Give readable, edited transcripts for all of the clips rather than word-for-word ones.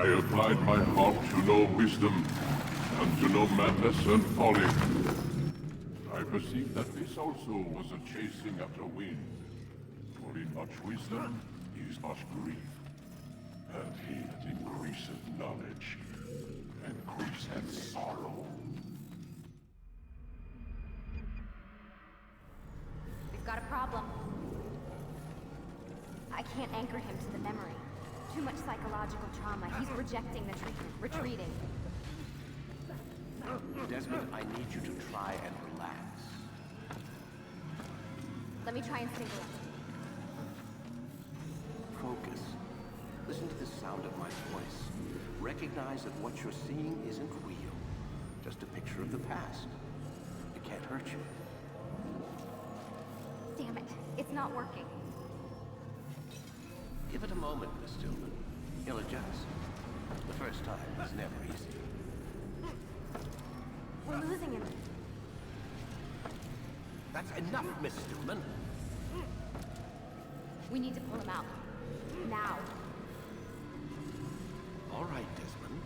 I applied my heart to know wisdom, and to know madness and folly. I perceived that this also was a chasing after wind. For in much wisdom is much grief. And he that increaseth knowledge, increaseth sorrow. We've got a problem. I can't anchor him to the memory. Too much psychological trauma. He's rejecting the treatment, retreating. Desmond, I need you to try and relax. Let me try and stabilize. Focus. Listen to the sound of my voice. Recognize that what you're seeing isn't real. Just a picture of the past. It can't hurt you. Damn it. It's not working. Give it a moment, Miss Stillman. He'll adjust. The first time is never easy. We're losing him. That's enough, Miss Stillman. We need to pull him out. Now. All right, Desmond.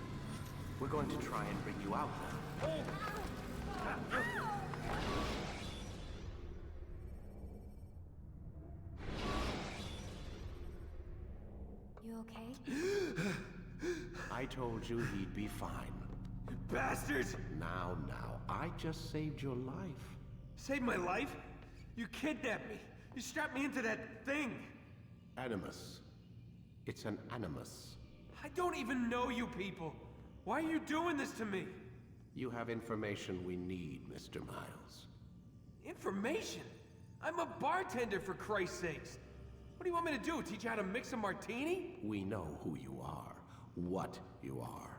We're going to try and bring you out now. You okay? I told you he'd be fine. You bastards! Now, I just saved your life. Saved my life? You kidnapped me. You strapped me into that thing. Animus. It's an animus. I don't even know you people. Why are you doing this to me? You have information we need, Mr. Miles. Information? I'm a bartender, for Christ's sakes. What do you want me to do? Teach you how to mix a martini? We know who you are. What you are.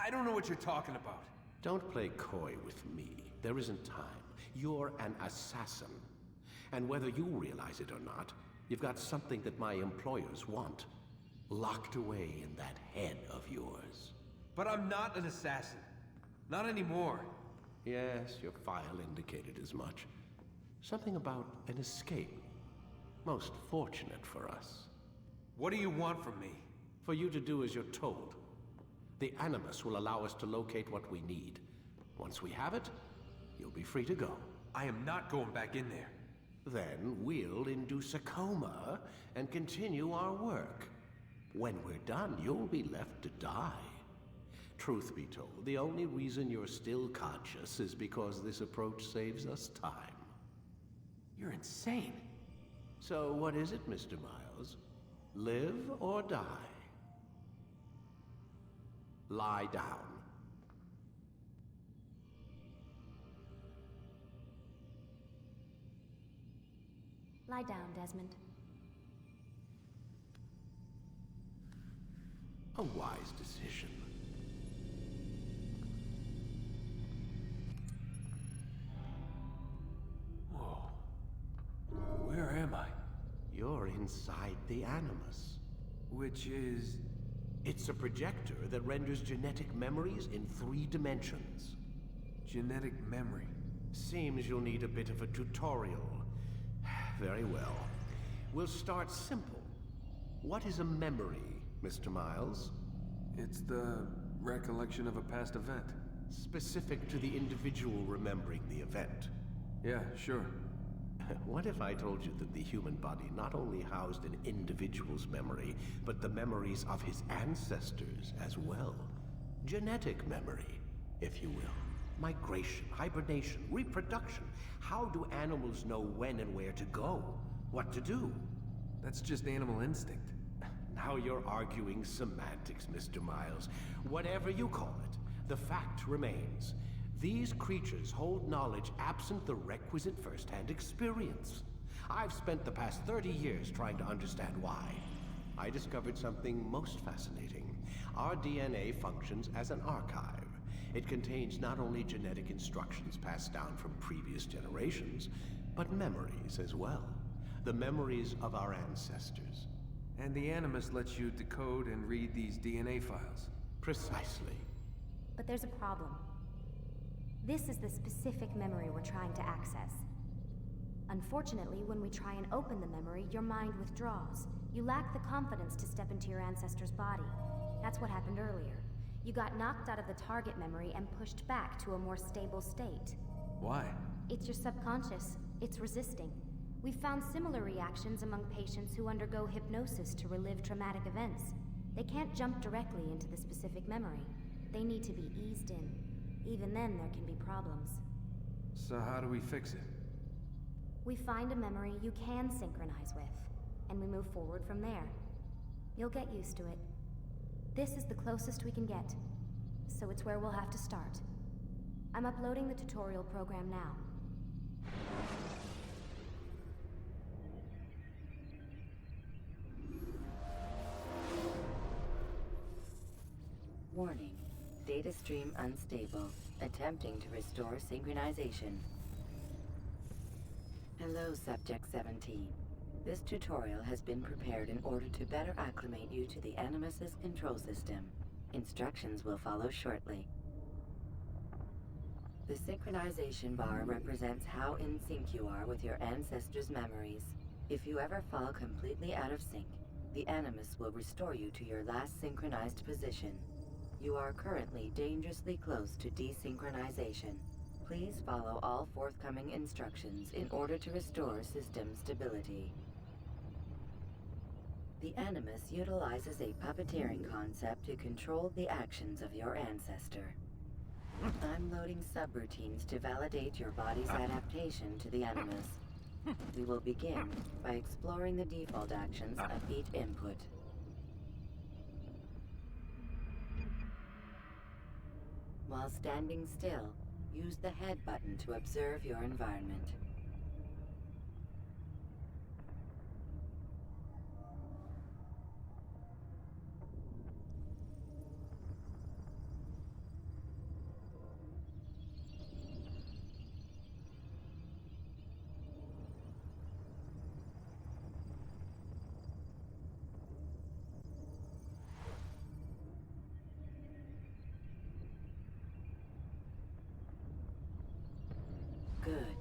I don't know what you're talking about. Don't play coy with me. There isn't time. You're an assassin. And whether you realize it or not, you've got something that my employers want. Locked away in that head of yours. But I'm not an assassin. Not anymore. Yes, your file indicated as much. Something about an escape. Most fortunate for us. What do you want from me? For you to do as you're told. The Animus will allow us to locate what we need. Once we have it, you'll be free to go. I am not going back in there. Then we'll induce a coma and continue our work. When we're done, you'll be left to die. Truth be told, the only reason you're still conscious is because this approach saves us time. You're insane. So what is it, Mr. Miles? Live or die? Lie down. Lie down, Desmond. A wise decision. Whoa. Where am I? You're inside the Animus. Which is... It's a projector that renders genetic memories in 3 dimensions. genetic memory. Seems you'll need a bit of a tutorial. Very well. We'll start simple. What is a memory, Mr. Miles? It's the recollection of a past event. Specific to the individual remembering the event. Yeah, sure. What if I told you that the human body not only housed an individual's memory, but the memories of his ancestors as well? Genetic memory, if you will. Migration, hibernation, reproduction. How do animals know when and where to go? What to do? That's just animal instinct. Now you're arguing semantics, Mr. Miles. Whatever you call it, the fact remains. These creatures hold knowledge absent the requisite first-hand experience. I've spent the past 30 years trying to understand why. I discovered something most fascinating. Our DNA functions as an archive. It contains not only genetic instructions passed down from previous generations, but memories as well. The memories of our ancestors. And the Animus lets you decode and read these DNA files. Precisely. But there's a problem. This is the specific memory we're trying to access. Unfortunately, when we try and open the memory, your mind withdraws. You lack the confidence to step into your ancestor's body. That's what happened earlier. You got knocked out of the target memory and pushed back to a more stable state. Why? It's your subconscious. It's resisting. We've found similar reactions among patients who undergo hypnosis to relive traumatic events. They can't jump directly into the specific memory. They need to be eased in. Even then, there can be problems. So how do we fix it? We find a memory you can synchronize with, and we move forward from there. You'll get used to it. This is the closest we can get, so it's where we'll have to start. I'm uploading the tutorial program now. Warning. Data stream unstable. Attempting to restore synchronization. Hello, Subject 17. This tutorial has been prepared in order to better acclimate you to the Animus's control system. Instructions will follow shortly. The synchronization bar represents how in sync you are with your ancestors' memories. If you ever fall completely out of sync, the Animus will restore you to your last synchronized position. You are currently dangerously close to desynchronization. Please follow all forthcoming instructions in order to restore system stability. The Animus utilizes a puppeteering concept to control the actions of your ancestor. I'm loading subroutines to validate your body's adaptation to the Animus. We will begin by exploring the default actions of each input. While standing still, use the head button to observe your environment. Good.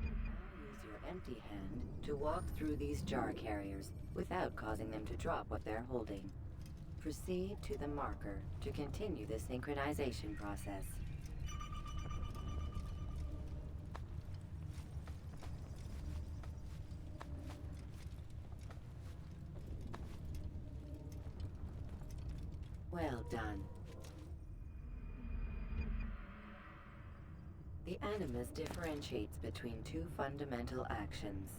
Now use your empty hand to walk through these jar carriers without causing them to drop what they're holding. Proceed to the marker to continue the synchronization process. Well done. The Animus differentiates between two fundamental actions: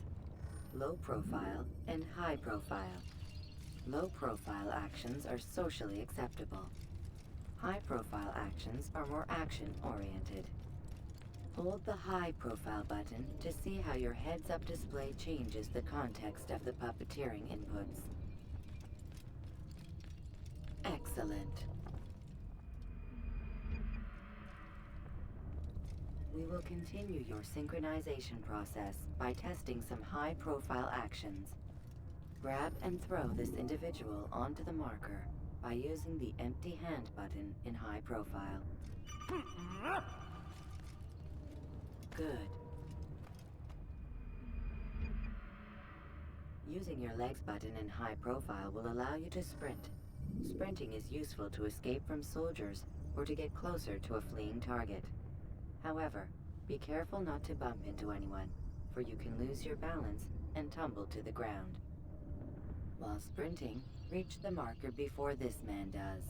low profile and high profile. Low profile actions are socially acceptable. High profile actions are more action oriented. Hold the high profile button to see how your heads-up display changes the context of the puppeteering inputs. Excellent. We will continue your synchronization process by testing some high-profile actions. Grab and throw this individual onto the marker by using the empty hand button in high profile. Good. Using your legs button in high profile will allow you to sprint. Sprinting is useful to escape from soldiers or to get closer to a fleeing target. However, be careful not to bump into anyone, for you can lose your balance and tumble to the ground. While sprinting, reach the marker before this man does.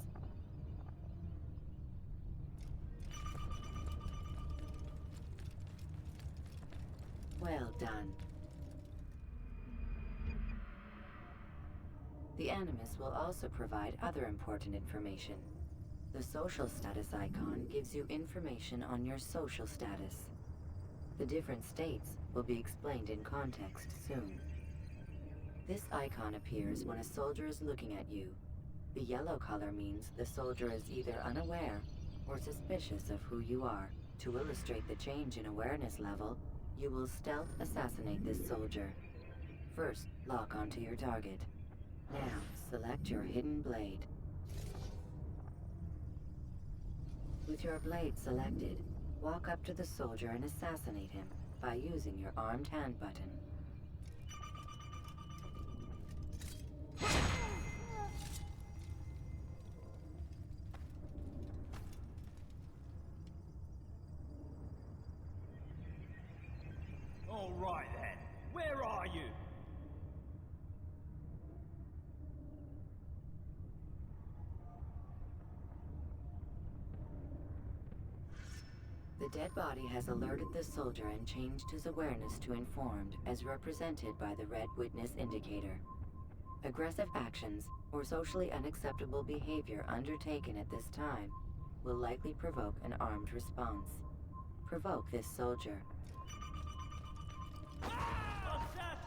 Well done. The Animus will also provide other important information. The social status icon gives you information on your social status. The different states will be explained in context soon. This icon appears when a soldier is looking at you. The yellow color means the soldier is either unaware or suspicious of who you are. To illustrate the change in awareness level, you will stealth assassinate this soldier. First, lock onto your target. Now, select your hidden blade. With your blade selected, walk up to the soldier and assassinate him by using your armed hand button. All right then. Where are you? The dead body has alerted the soldier and changed his awareness to informed, as represented by the red witness indicator. Aggressive actions or socially unacceptable behavior undertaken at this time will likely provoke an armed response. Provoke this soldier.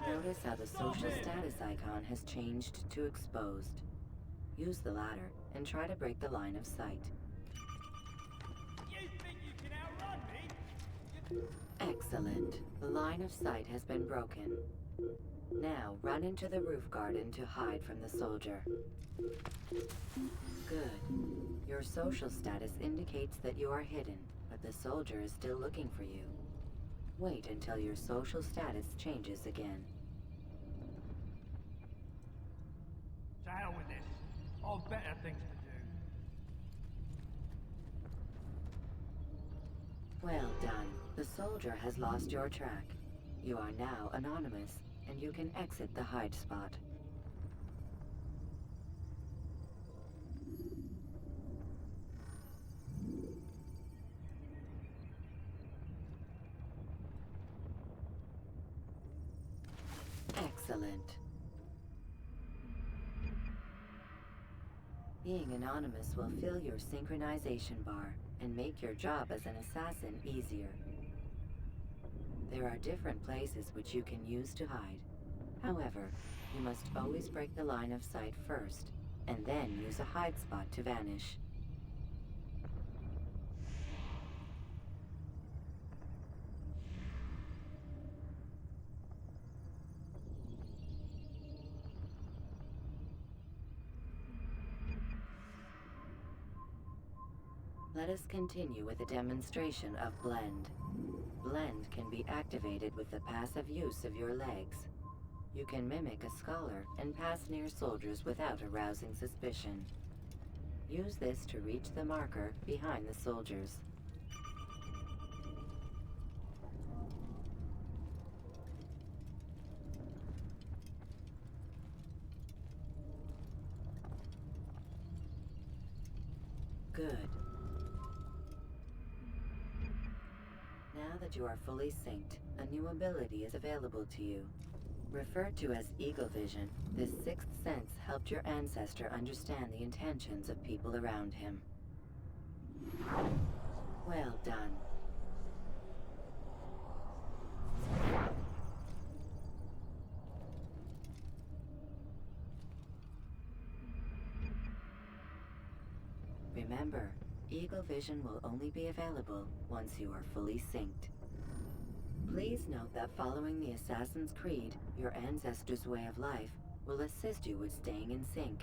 Notice how the social status icon has changed to exposed. Use the latter and try to break the line of sight. You think you can outrun me? Excellent. The line of sight has been broken. Now run into the roof garden to hide from the soldier. Good. Your social status indicates that you are hidden, but the soldier is still looking for you. Wait until your social status changes again. To hell with this. I've better things to do. Well done. The soldier has lost your track. You are now anonymous, and you can exit the hide spot. Excellent. Being anonymous will fill your synchronization bar and make your job as an assassin easier. There are different places which you can use to hide. However, you must always break the line of sight first, and then use a hide spot to vanish. Let us continue with a demonstration of Blend. Blend can be activated with the passive use of your legs. You can mimic a scholar and pass near soldiers without arousing suspicion. Use this to reach the marker behind the soldiers. Good. Now that you are fully synced, a new ability is available to you. Referred to as Eagle Vision, this sixth sense helped your ancestor understand the intentions of people around him. Well done. Remember, Eagle Vision will only be available once you are fully synced. Please note that following the Assassin's Creed, your ancestors' way of life, will assist you with staying in sync.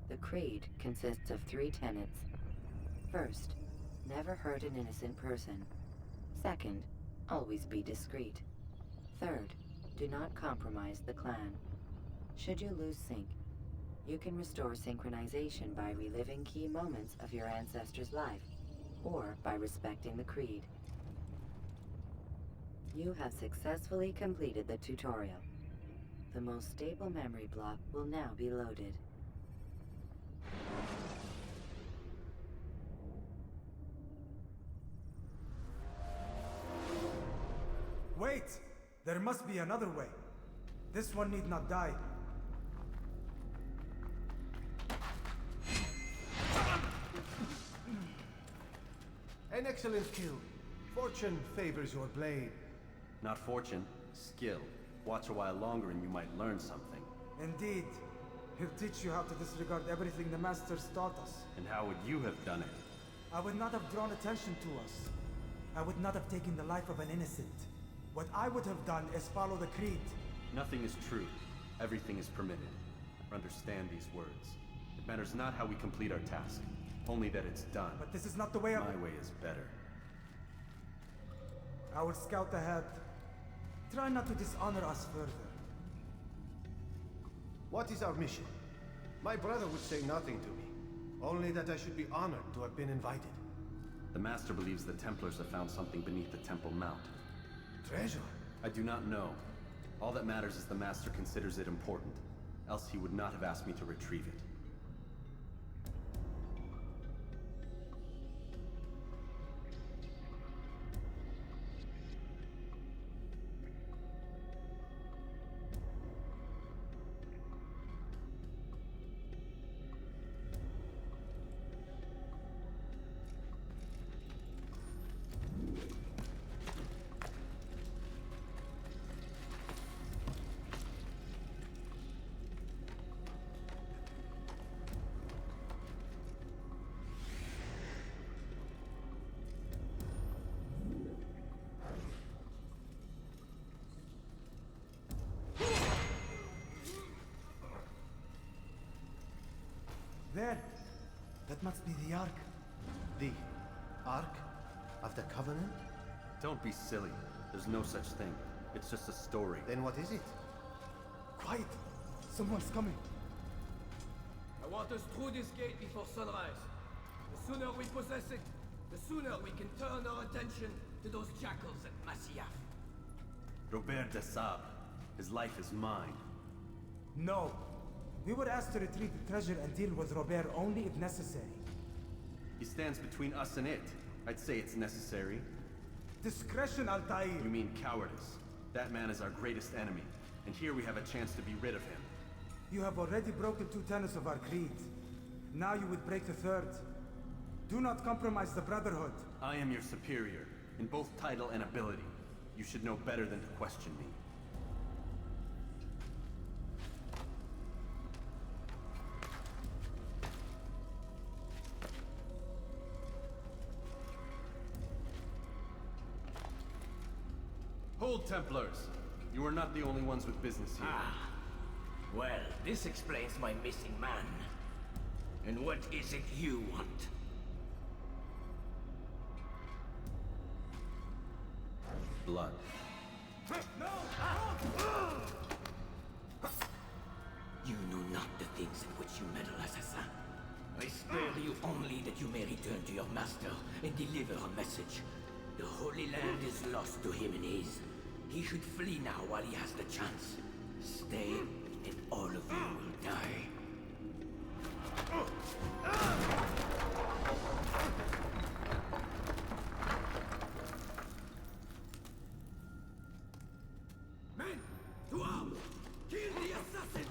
The Creed consists of 3 tenets. First, never hurt an innocent person. Second, always be discreet. Third, do not compromise the clan. Should you lose sync, you can restore synchronization by reliving key moments of your ancestor's life, or by respecting the Creed. You have successfully completed the tutorial. The most stable memory block will now be loaded. Wait! There must be another way. This one need not die. An excellent kill. Fortune favors your blade. Not fortune, skill. Watch a while longer and you might learn something. Indeed. He'll teach you how to disregard everything the Masters taught us. And how would you have done it? I would not have drawn attention to us. I would not have taken the life of an innocent. What I would have done is follow the Creed. Nothing is true. Everything is permitted. Understand these words. It matters not how we complete our task, only that it's done. But this is not the way of— My way is better. I will scout ahead. Try not to dishonor us further. What is our mission? My brother would say nothing to me. Only that I should be honored to have been invited. The Master believes the Templars have found something beneath the Temple Mount. Treasure? I do not know. All that matters is the Master considers it important. Else he would not have asked me to retrieve it. There! That must be the Ark. The Ark of the Covenant? Don't be silly. There's no such thing. It's just a story. Then what is it? Quiet! Someone's coming. I want us through this gate before sunrise. The sooner we possess it, the sooner we can turn our attention to those jackals at Masyaf. Robert de Sable. His life is mine. No! We were asked to retrieve the treasure and deal with Robert only if necessary. He stands between us and it. I'd say it's necessary. Discretion, Altair! You mean cowardice. That man is our greatest enemy, and here we have a chance to be rid of him. You have already broken 2 tenets of our creed. Now you would break the 3rd. Do not compromise the Brotherhood. I am your superior, in both title and ability. You should know better than to question me. Hold, Templars! You are not the only ones with business here. Ah. Well, this explains my missing man. And what is it you want? Blood. You know not the things in which you meddle, assassin. I spare you only that you may return to your master and deliver a message. The Holy Land is lost to him and his. He should flee now while he has the chance. Stay, and all of you will die. Men, to arms! Kill the assassins!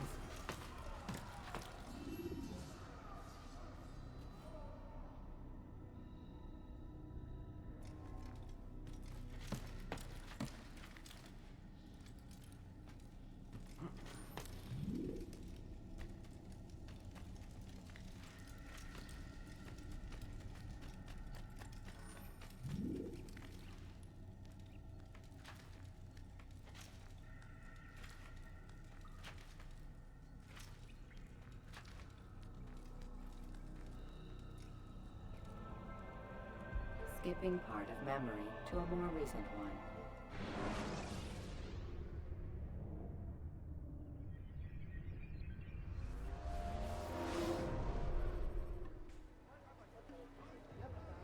Skipping part of memory to a more recent one.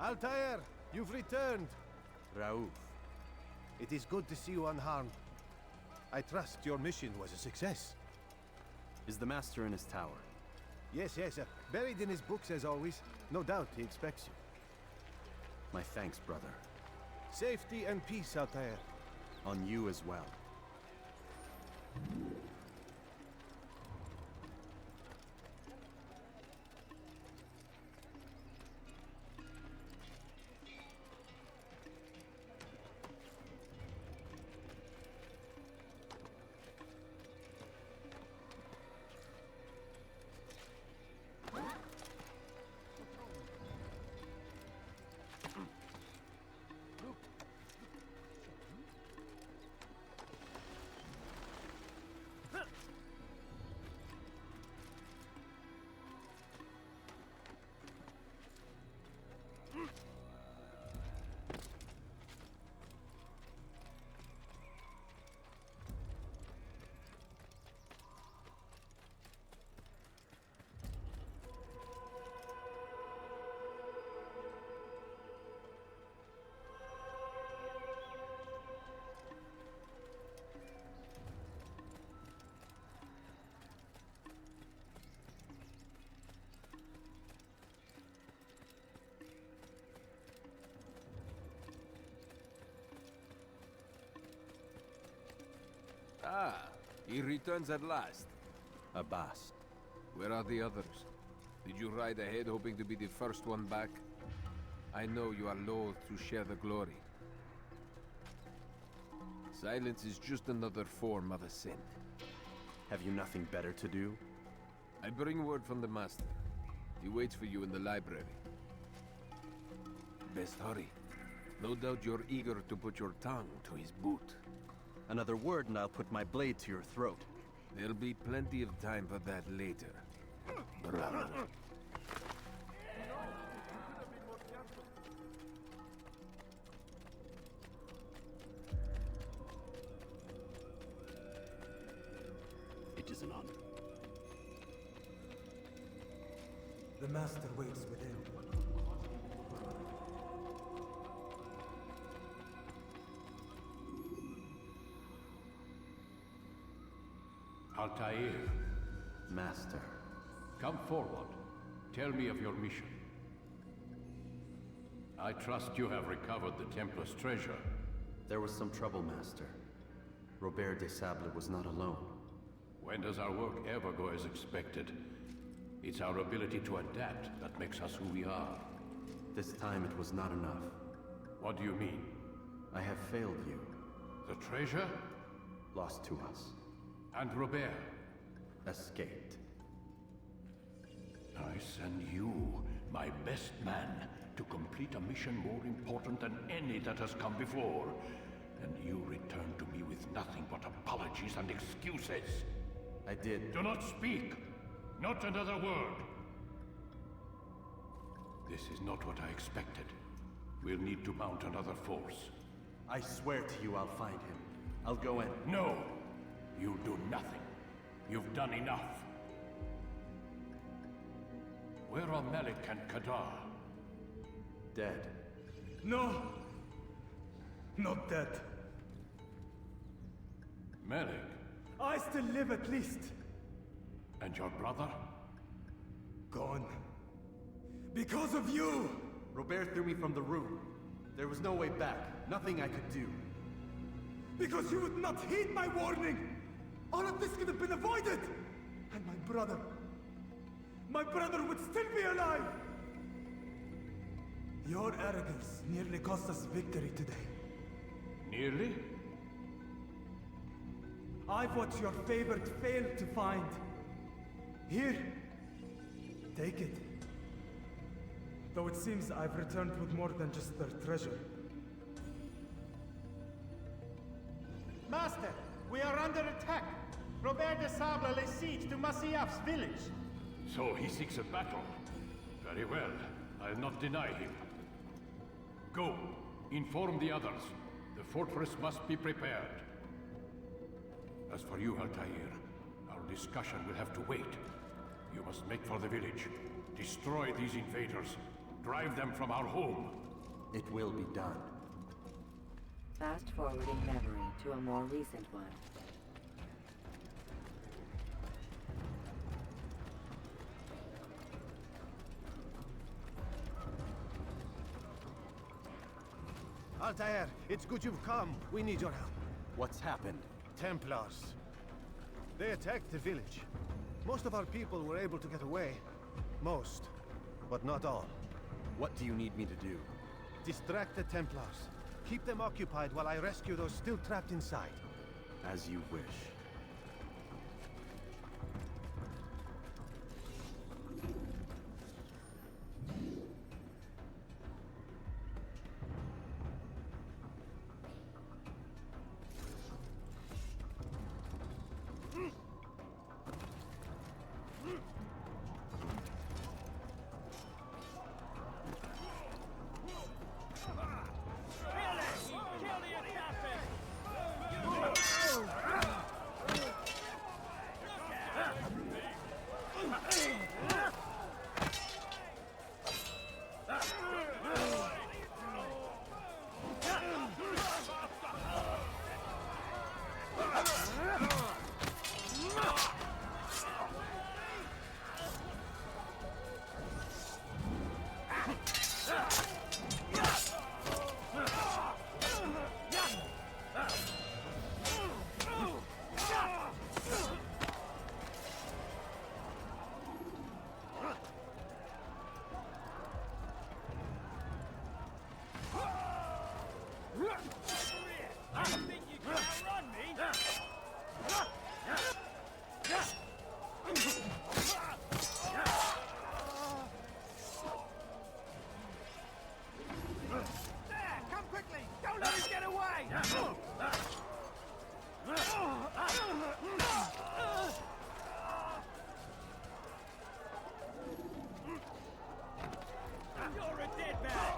Altair, you've returned. Raouf. It is good to see you unharmed. I trust your mission was a success. Is the Master in his tower? Yes, buried in his books as always. No doubt he expects you. My thanks, brother. Safety and peace, Altair. On you as well. Ah, he returns at last. Abbas. Where are the others? Did you ride ahead hoping to be the first one back? I know you are loath to share the glory. Silence is just another form of assent. Have you nothing better to do? I bring word from the Master. He waits for you in the library. Best hurry. No doubt you're eager to put your tongue to his boot. Another word and I'll put my blade to your throat. There'll be plenty of time for that later. Bravo. It is an honor. The Master waits within. Altair, Master. come forward. Tell me of your mission. I trust you have recovered the Templar's treasure. There was some trouble, Master. Robert de Sable was not alone. When does our work ever go as expected? It's our ability to adapt that makes us who we are. This time it was not enough. What do you mean? I have failed you. The treasure? Lost to us. And Robert? Escaped. I send you, my best man, to complete a mission more important than any that has come before. And you return to me with nothing but apologies and excuses. I did. Do not speak! Not another word! This is not what I expected. We'll need to mount another force. I swear to you I'll find him. I'll go in. No! You'll do nothing. You've done enough. Where are Malik and Kadar? Dead. No! Not dead. Malik? I still live at least. And your brother? Gone. Because of you! Robert threw me from the room. There was no way back. Nothing I could do. Because you would not heed my warning! All of this could have been avoided! And my brother would still be alive! Your arrogance nearly cost us victory today. Nearly? I've what your favorite failed to find. Here, take it. Though it seems I've returned with more than just their treasure. Master, we are under attack. Robert de Sable lays siege to Masyaf's village. So he seeks a battle. Very well. I'll not deny him. Go. Inform the others. The fortress must be prepared. As for you, Altair, our discussion will have to wait. You must make for the village. Destroy these invaders. Drive them from our home. It will be done. Fast-forwarding memory to a more recent one. Altair, it's good you've come. We need your help. What's happened? Templars. They attacked the village. Most of our people were able to get away. Most, but not all. What do you need me to do? Distract the Templars. Keep them occupied while I rescue those still trapped inside. As you wish. think you can outrun me? There! Come quickly! Don't let him get away! You're a dead man!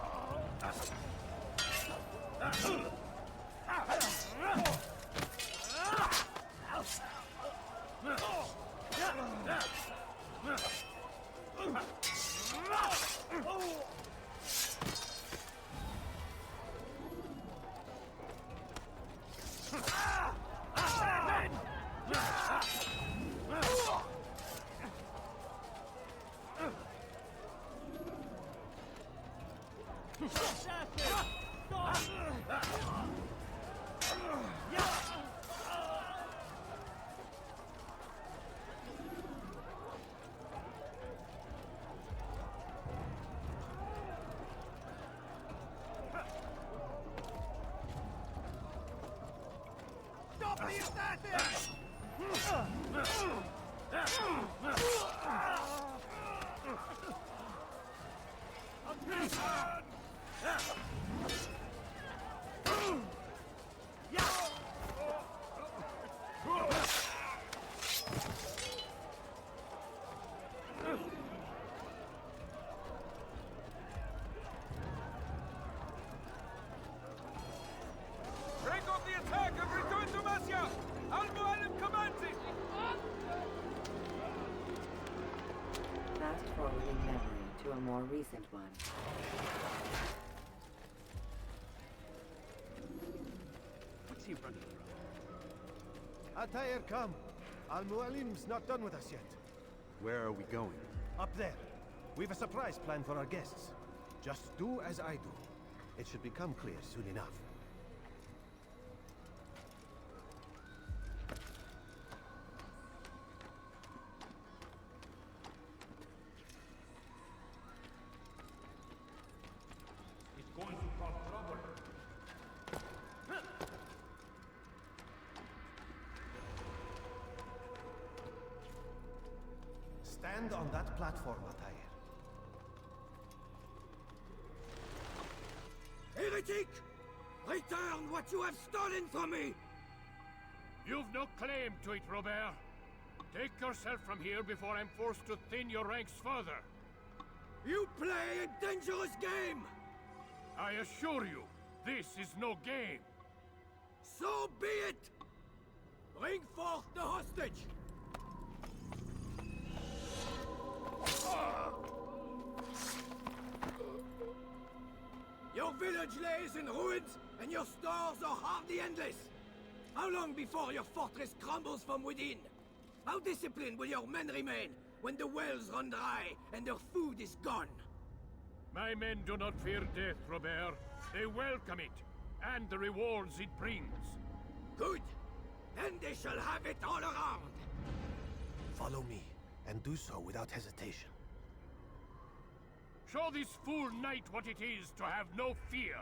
Stop the assassins! Break off the attack and return to Masyaf! Al-Mu'allim commands it! Fast forwarding memory to a more recent one. What's he running from? Altair, come. Al-Mu'allim's not done with us yet. Where are we going? Up there. We've a surprise plan for our guests. Just do as I do. It should become clear soon enough. It's going to cause trouble. Stand on that platform, Altair. Heretic! Return what you have stolen from me! You've no claim to it, Robert. Take yourself from here before I'm forced to thin your ranks further. You play a dangerous game! I assure you, this is no game. So be it! Bring forth the hostage! Your village lays in ruins, and your stores are hardly endless. How long before your fortress crumbles from within? How disciplined will your men remain when the wells run dry and their food is gone? My men do not fear death, Robert. They welcome it, and the rewards it brings. Good. Then they shall have it all around. Follow me, and do so without hesitation. Show this fool knight what it is to have no fear.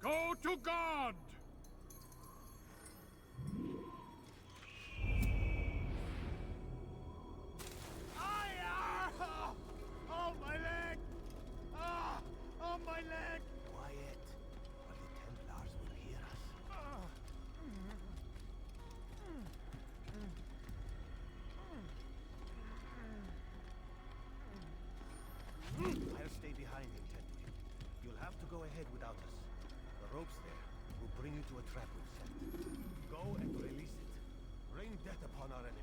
Go to God! Oh, my leg! Ah! Oh, my leg! Quiet, or the Templars will hear us. I'll stay behind him, Tenway. You'll have to go ahead without us. The ropes there will bring you to a trap we've set. Go and release it. Rain death upon our enemies.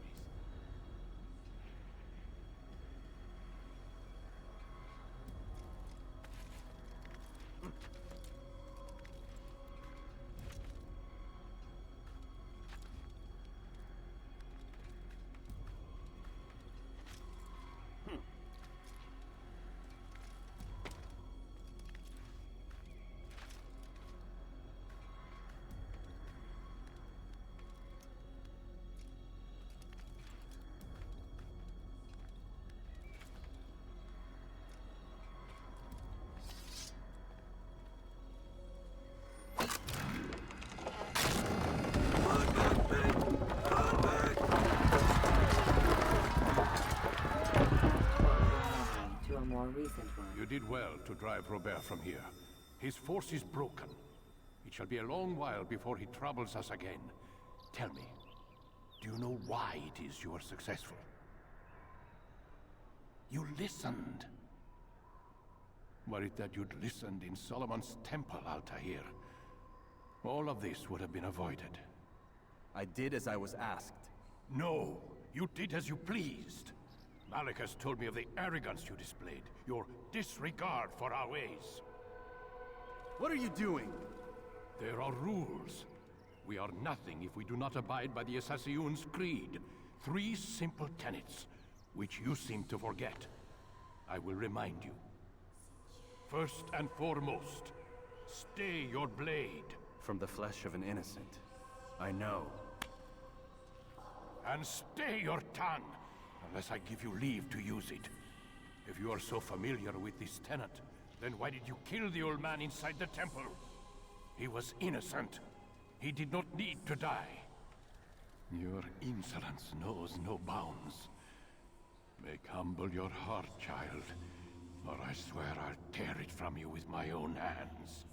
more recent one. You did well to drive Robert from here. His force is broken. It shall be a long while before he troubles us again. Tell me, do you know why it is you are successful? You listened. Were it that you'd listened in Solomon's temple, Altair, all of this would have been avoided. I did as I was asked. No, you did as you pleased. Malik has told me of the arrogance you displayed, your disregard for our ways. What are you doing? There are rules. We are nothing if we do not abide by the Assassin's creed. 3 simple tenets, which you seem to forget. I will remind you. First and foremost, stay your blade. From the flesh of an innocent. I know. And stay your tongue, unless I give you leave to use it. If you are so familiar with this tenet, then why did you kill the old man inside the temple? He was innocent. He did not need to die. Your insolence knows no bounds. Make humble your heart, child, or I swear I'll tear it from you with my own hands.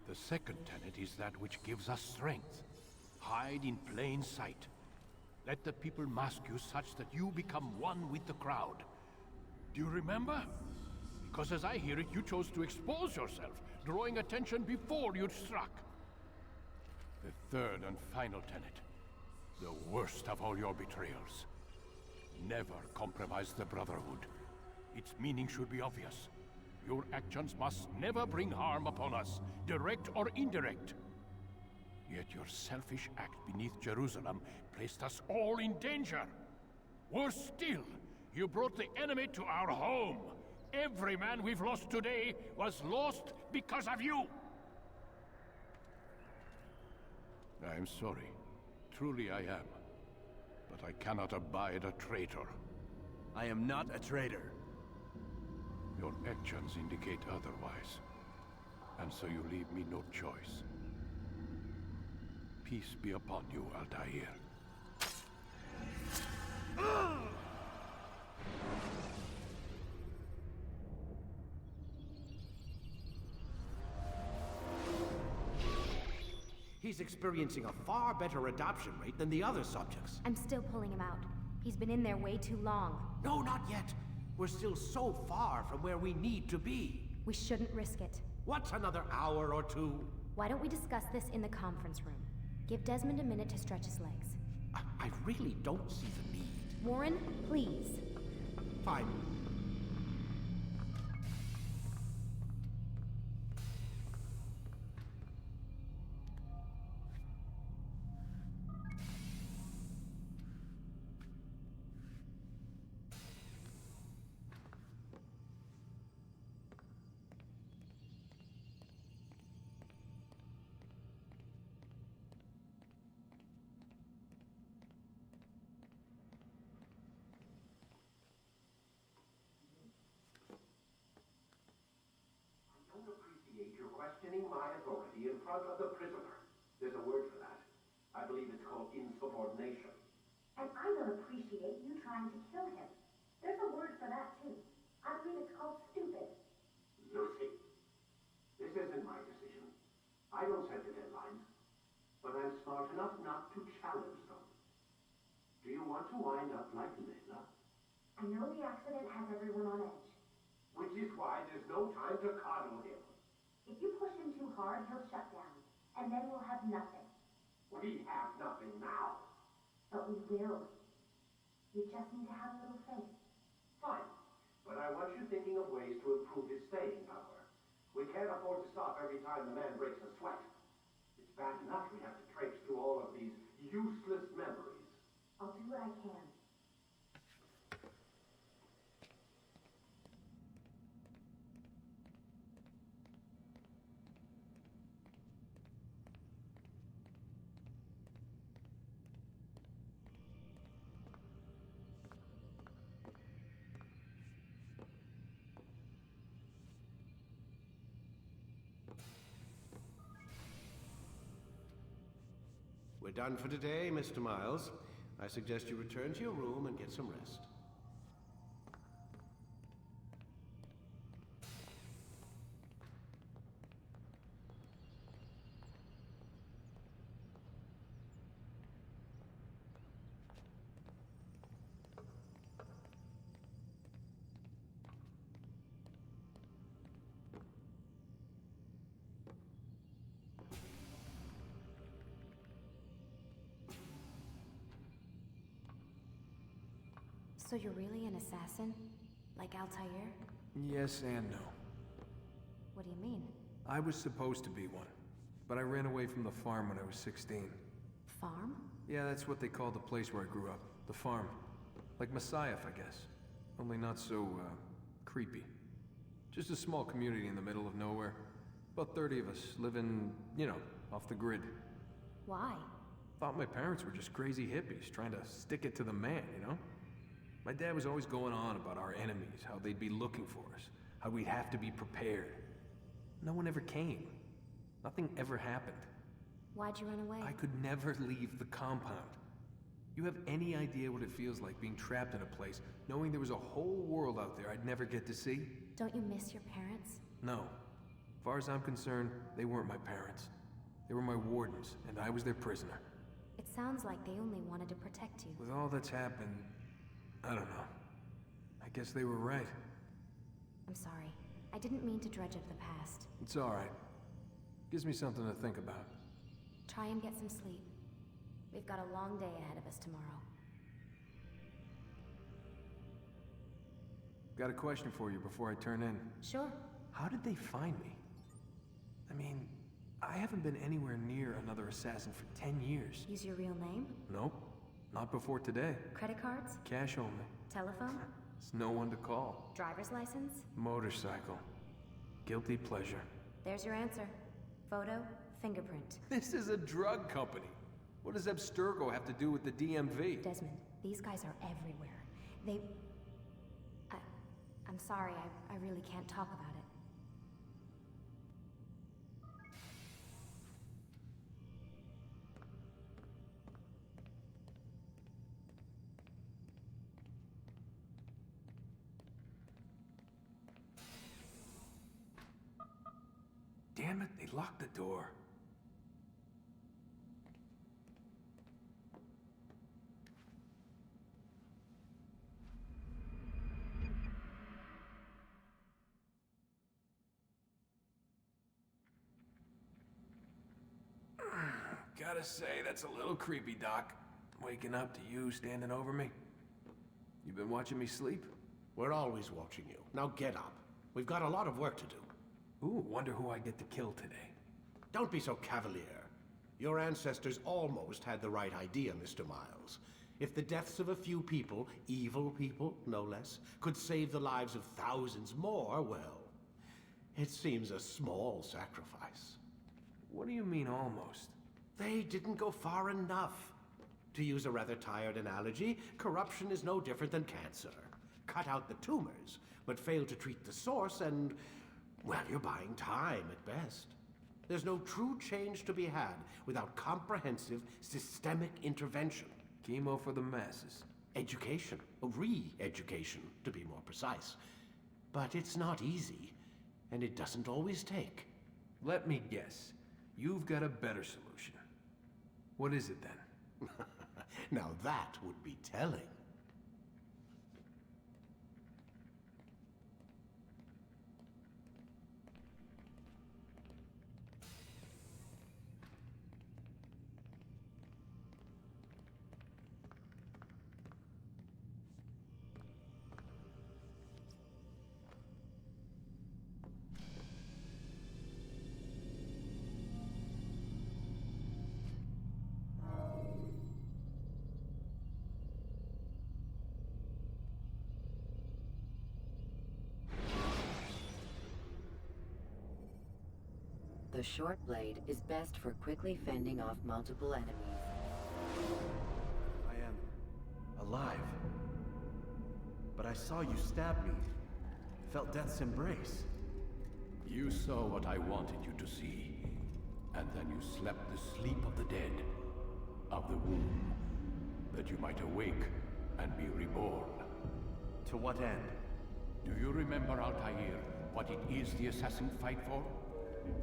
The second tenet is that which gives us strength. Hide in plain sight. Let the people mask you such that you become one with the crowd. Do you remember? Because as I hear it, you chose to expose yourself, drawing attention before you'd struck. The third and final tenet. The worst of all your betrayals. Never compromise the Brotherhood. Its meaning should be obvious. Your actions must never bring harm upon us, direct or indirect. Yet your selfish act beneath Jerusalem placed us all in danger. Worse still, you brought the enemy to our home. Every man we've lost today was lost because of you. I am sorry. Truly I am. But I cannot abide a traitor. I am not a traitor. Your actions indicate otherwise. And so you leave me no choice. Peace be upon you, Altair. He's experiencing a far better adoption rate than the other subjects. I'm still pulling him out. He's been in there way too long. No, not yet. We're still so far from where we need to be. We shouldn't risk it. What's another hour or two? Why don't we discuss this in the conference room? Give Desmond a minute to stretch his legs. I really don't see the need. Warren, please. Fine. Questioning my authority in front of the prisoner. There's a word for that. I believe it's called insubordination. And I don't appreciate you trying to kill him. There's a word for that, too. I believe it's called stupid. Lucy, this isn't my decision. I don't set the deadlines. But I'm smart enough not to challenge them. Do you want to wind up like Layla? I know the accident has everyone on edge. Which is why there's no time to coddle him. If you push him too hard, he'll shut down. And then we'll have nothing. We have nothing now. But we will. You just need to have a little faith. Fine. But I want you thinking of ways to improve his staying power. We can't afford to stop every time the man breaks a sweat. It's bad enough we have to traipse through all of these useless memories. I'll do what I can. We're done for today, Mr. Miles. I suggest you return to your room and get some rest. So you're really an assassin? Like Altair? Yes and no. What do you mean? I was supposed to be one, but I ran away from the farm when I was 16. Farm? Yeah, that's what they called the place where I grew up. The farm. Like Masyaf, I guess. Only not so, creepy. Just a small community in the middle of nowhere. About 30 of us, living, you know, off the grid. Why? Thought my parents were just crazy hippies, trying to stick it to the man, you know? My dad was always going on about our enemies, how they'd be looking for us, how we'd have to be prepared. No one ever came. Nothing ever happened. Why'd you run away? I could never leave the compound. You have any idea what it feels like being trapped in a place, knowing there was a whole world out there I'd never get to see? Don't you miss your parents? No. As far as I'm concerned, they weren't my parents. They were my wardens, and I was their prisoner. It sounds like they only wanted to protect you. With all that's happened, I don't know. I guess they were right. I'm sorry. I didn't mean to dredge up the past. It's alright. Gives me something to think about. Try and get some sleep. We've got a long day ahead of us tomorrow. Got a question for you before I turn in. Sure. How did they find me? I mean, I haven't been anywhere near another assassin for 10 years. Use your real name? Nope. Not before today. Credit cards? Cash only. Telephone? There's no one to call. Driver's license? Motorcycle. Guilty pleasure. There's your answer. Photo, fingerprint. This is a drug company. What does Abstergo have to do with the DMV? Desmond, these guys are everywhere. I'm sorry, I really can't talk about it. Damn it, they locked the door. Gotta say, that's a little creepy, Doc. Waking up to you standing over me. You been watching me sleep? We're always watching you. Now get up. We've got a lot of work to do. Ooh, wonder who I get to kill today. Don't be so cavalier. Your ancestors almost had the right idea, Mr. Miles. If the deaths of a few people, evil people, no less, could save the lives of thousands more, well, it seems a small sacrifice. What do you mean, almost? They didn't go far enough. To use a rather tired analogy, corruption is no different than cancer. Cut out the tumors, but fail to treat the source and, well, you're buying time at best. There's no true change to be had without comprehensive, systemic intervention. Chemo for the masses. Education. Re-education, to be more precise. But it's not easy, and it doesn't always take. Let me guess. You've got a better solution. What is it then? Now that would be telling. The short blade is best for quickly fending off multiple enemies. I am alive. But I saw you stab me. Felt death's embrace. You saw what I wanted you to see. And then you slept the sleep of the dead. Of the womb. That you might awake and be reborn. To what end? Do you remember, Altair, what it is the assassins fight for?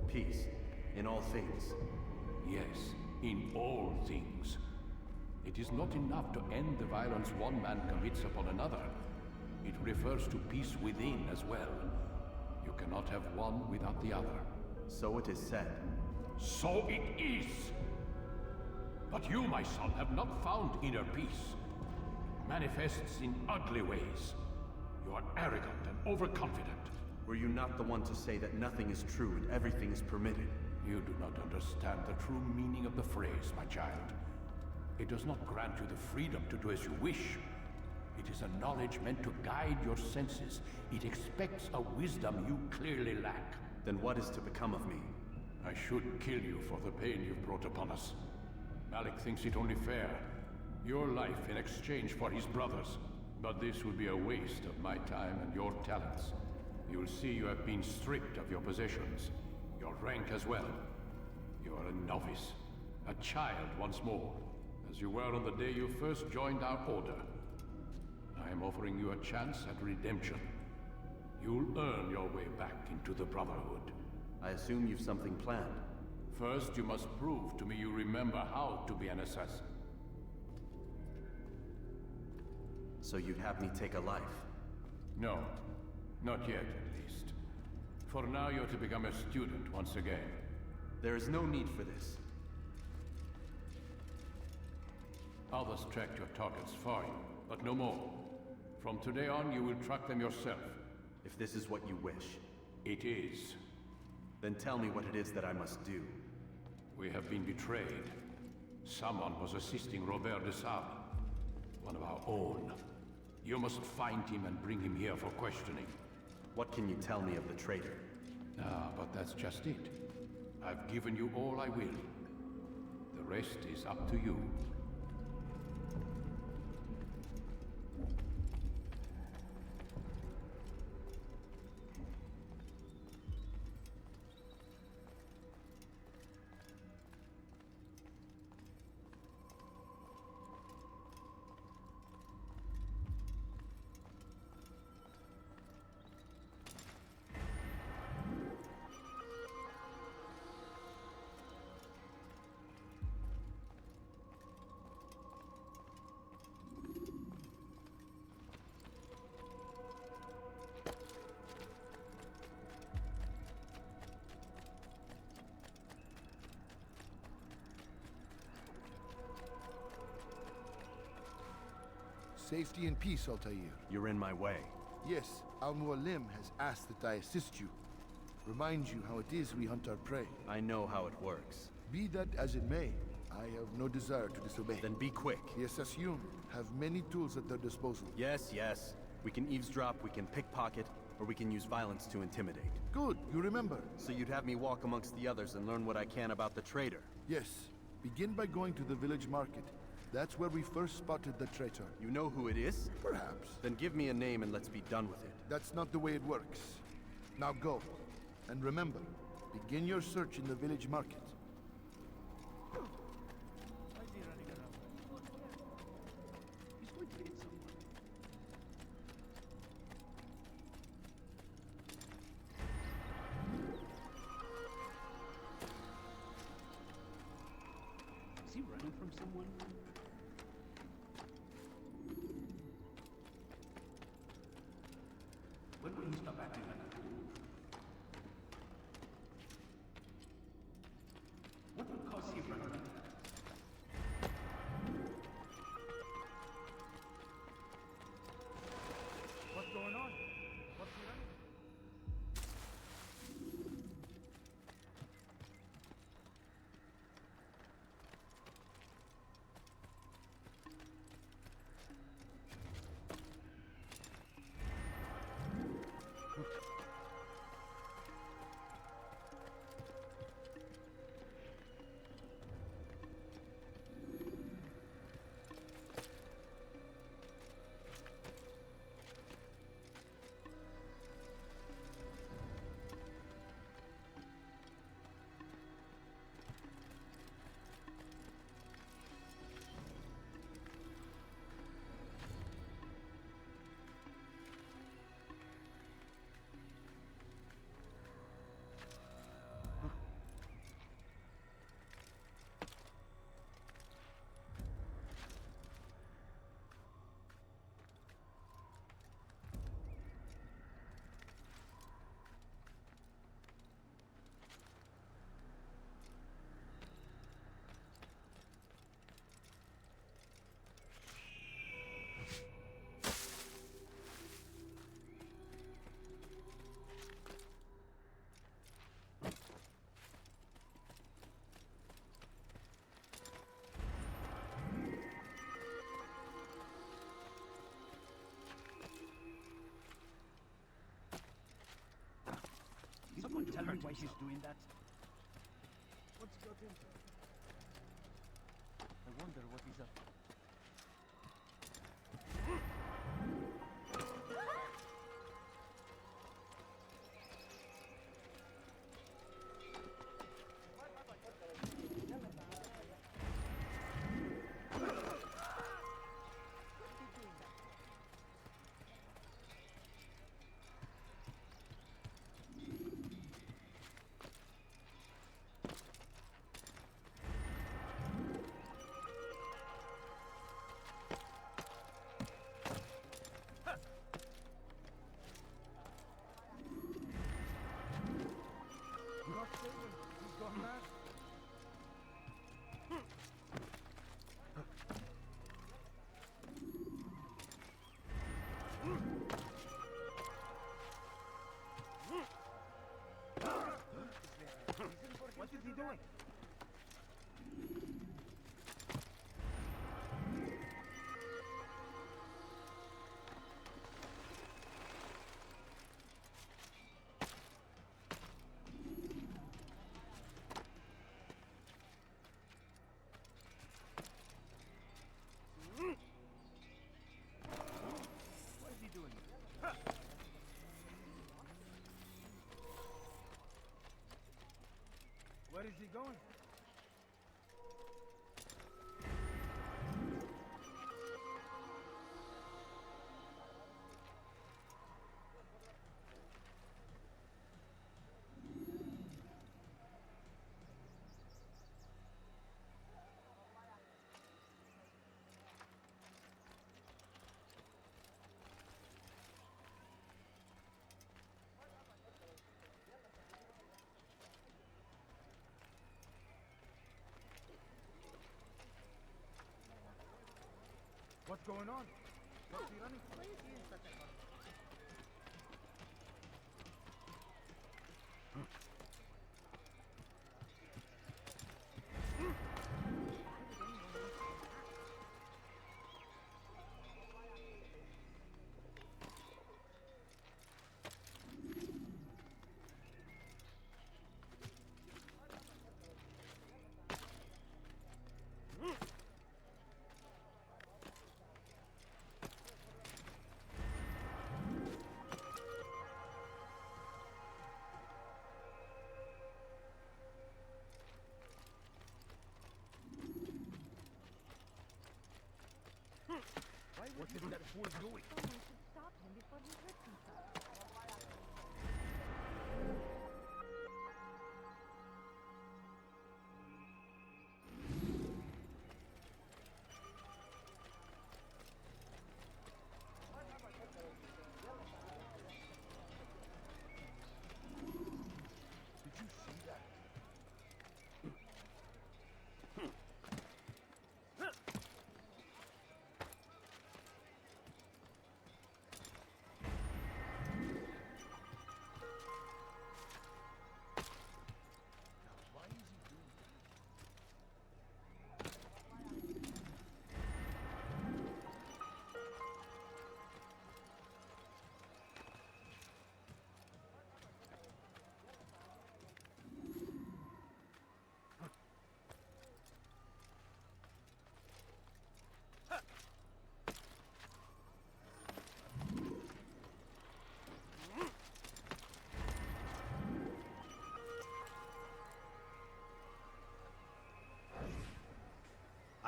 Peace. In all things. Yes, in all things. It is not enough to end the violence one man commits upon another. It refers to peace within as well. You cannot have one without the other. So it is said. So it is! But you, my son, have not found inner peace. manifests in ugly ways. You are arrogant and overconfident. Were you not the one to say that nothing is true and everything is permitted? You do not understand the true meaning of the phrase, my child. It does not grant you the freedom to do as you wish. It is a knowledge meant to guide your senses. It expects a wisdom you clearly lack. Then what is to become of me? I should kill you for the pain you've brought upon us. Malik thinks it only fair. Your life in exchange for his brother's. But this would be a waste of my time and your talents. You will see you have been stripped of your possessions. Your rank as well. You are a novice. A child once more. As you were on the day you first joined our order. I am offering you a chance at redemption. You'll earn your way back into the Brotherhood. I assume you've something planned. First, you must prove to me you remember how to be an assassin. So you'd have me take a life? No. Not yet, at least. For now, you're to become a student once again. There is no need for this. Others tracked your targets for you, but no more. From today on, you will track them yourself. If this is what you wish. It is. Then tell me what it is that I must do. We have been betrayed. Someone was assisting Robert de Sable, one of our own. You must find him and bring him here for questioning. What can you tell me of the traitor? Ah, but that's just it. I've given you all I will. The rest is up to you. Safety and peace, Altair. You're in my way. Yes, Al-Mualim has asked that I assist you. Remind you how it is we hunt our prey. I know how it works. Be that as it may, I have no desire to disobey. Then be quick. The Assassin have many tools at their disposal. Yes, yes. We can eavesdrop, we can pickpocket, or we can use violence to intimidate. Good, you remember. So you'd have me walk amongst the others and learn what I can about the traitor? Yes. Begin by going to the village market. That's where we first spotted the traitor. You know who it is? Perhaps. Then give me a name and let's be done with it. That's not the way it works. Now go. And remember, begin your search in the village market. Is he running from someone? When will he stop acting like a fool? What would cause him running like that? What's going on? What's he running? see why he's doing that? What's got into it? I wonder what he's up to. What is he doing? What is he doing? Where is he going? What's going on? Must be running crazy in such a car. What is that fool doing? Someone should stop him before he hurts himself. Did you see that?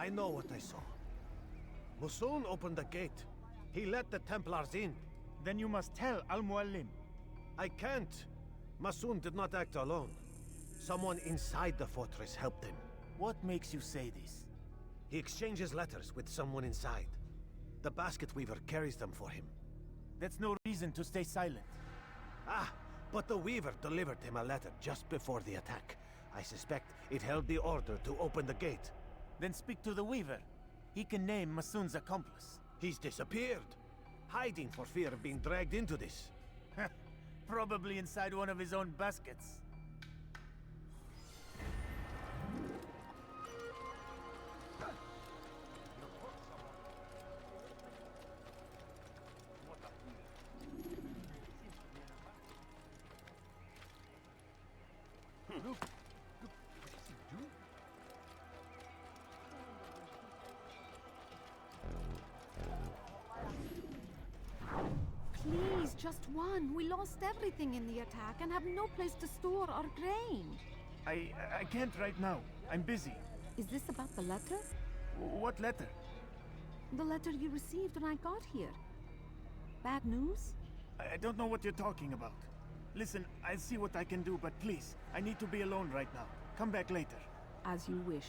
I know what I saw. Musul opened the gate. He let the Templars in. Then you must tell Al-Muallim. I can't. Masun did not act alone. Someone inside the fortress helped him. What makes you say this? He exchanges letters with someone inside. The basket weaver carries them for him. That's no reason to stay silent. Ah, but the weaver delivered him a letter just before the attack. I suspect it held the order to open the gate. Then speak to the weaver. He can name Masun's accomplice. He's disappeared. Hiding for fear of being dragged into this. Probably inside one of his own baskets. Please, just one. We lost everything in the attack and have no place to store our grain. I can't right now. I'm busy. Is this about the letter? What letter? The letter you received when I got here. Bad news? I don't know what you're talking about. Listen, I'll see what I can do, but please, I need to be alone right now. Come back later. As you wish.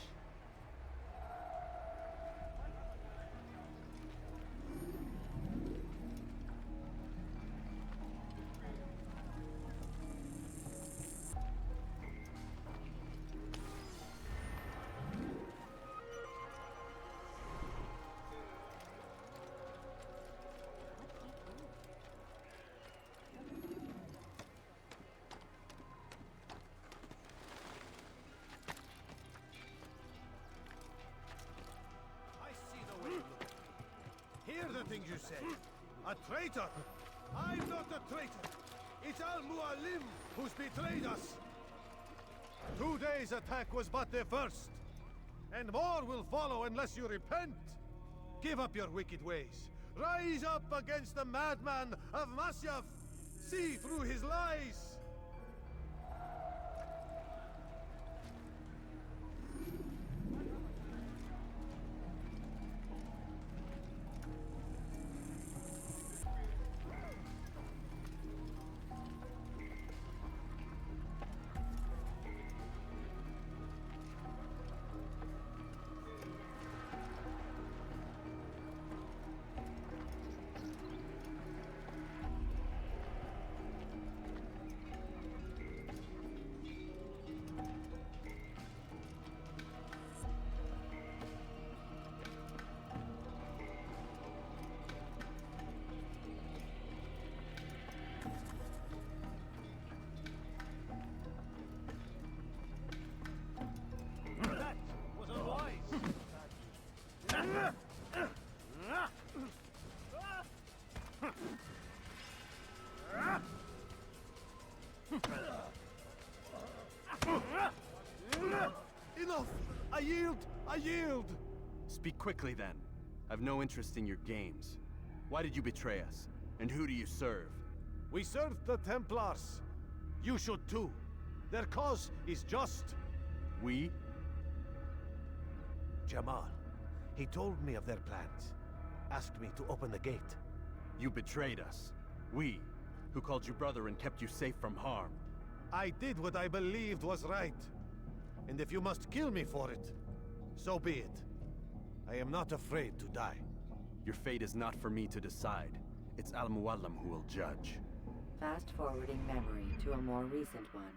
Hear the things you say. A traitor! I'm not a traitor! It's Al-Mualim who's betrayed us! Today's attack was but the first. And more will follow unless you repent. Give up your wicked ways. Rise up against the madman of Masyaf. See through his lies. Enough! I yield! I yield! Speak quickly then. I've no interest in your games. Why did you betray us? And who do you serve? We serve the Templars. You should too. Their cause is just. We? Jamal. He told me of their plans. Asked me to open the gate. You betrayed us. We, who called you brother and kept you safe from harm. I did what I believed was right. And if you must kill me for it, so be it. I am not afraid to die. Your fate is not for me to decide. It's Al-Mualim who will judge. Fast-forwarding memory to a more recent one.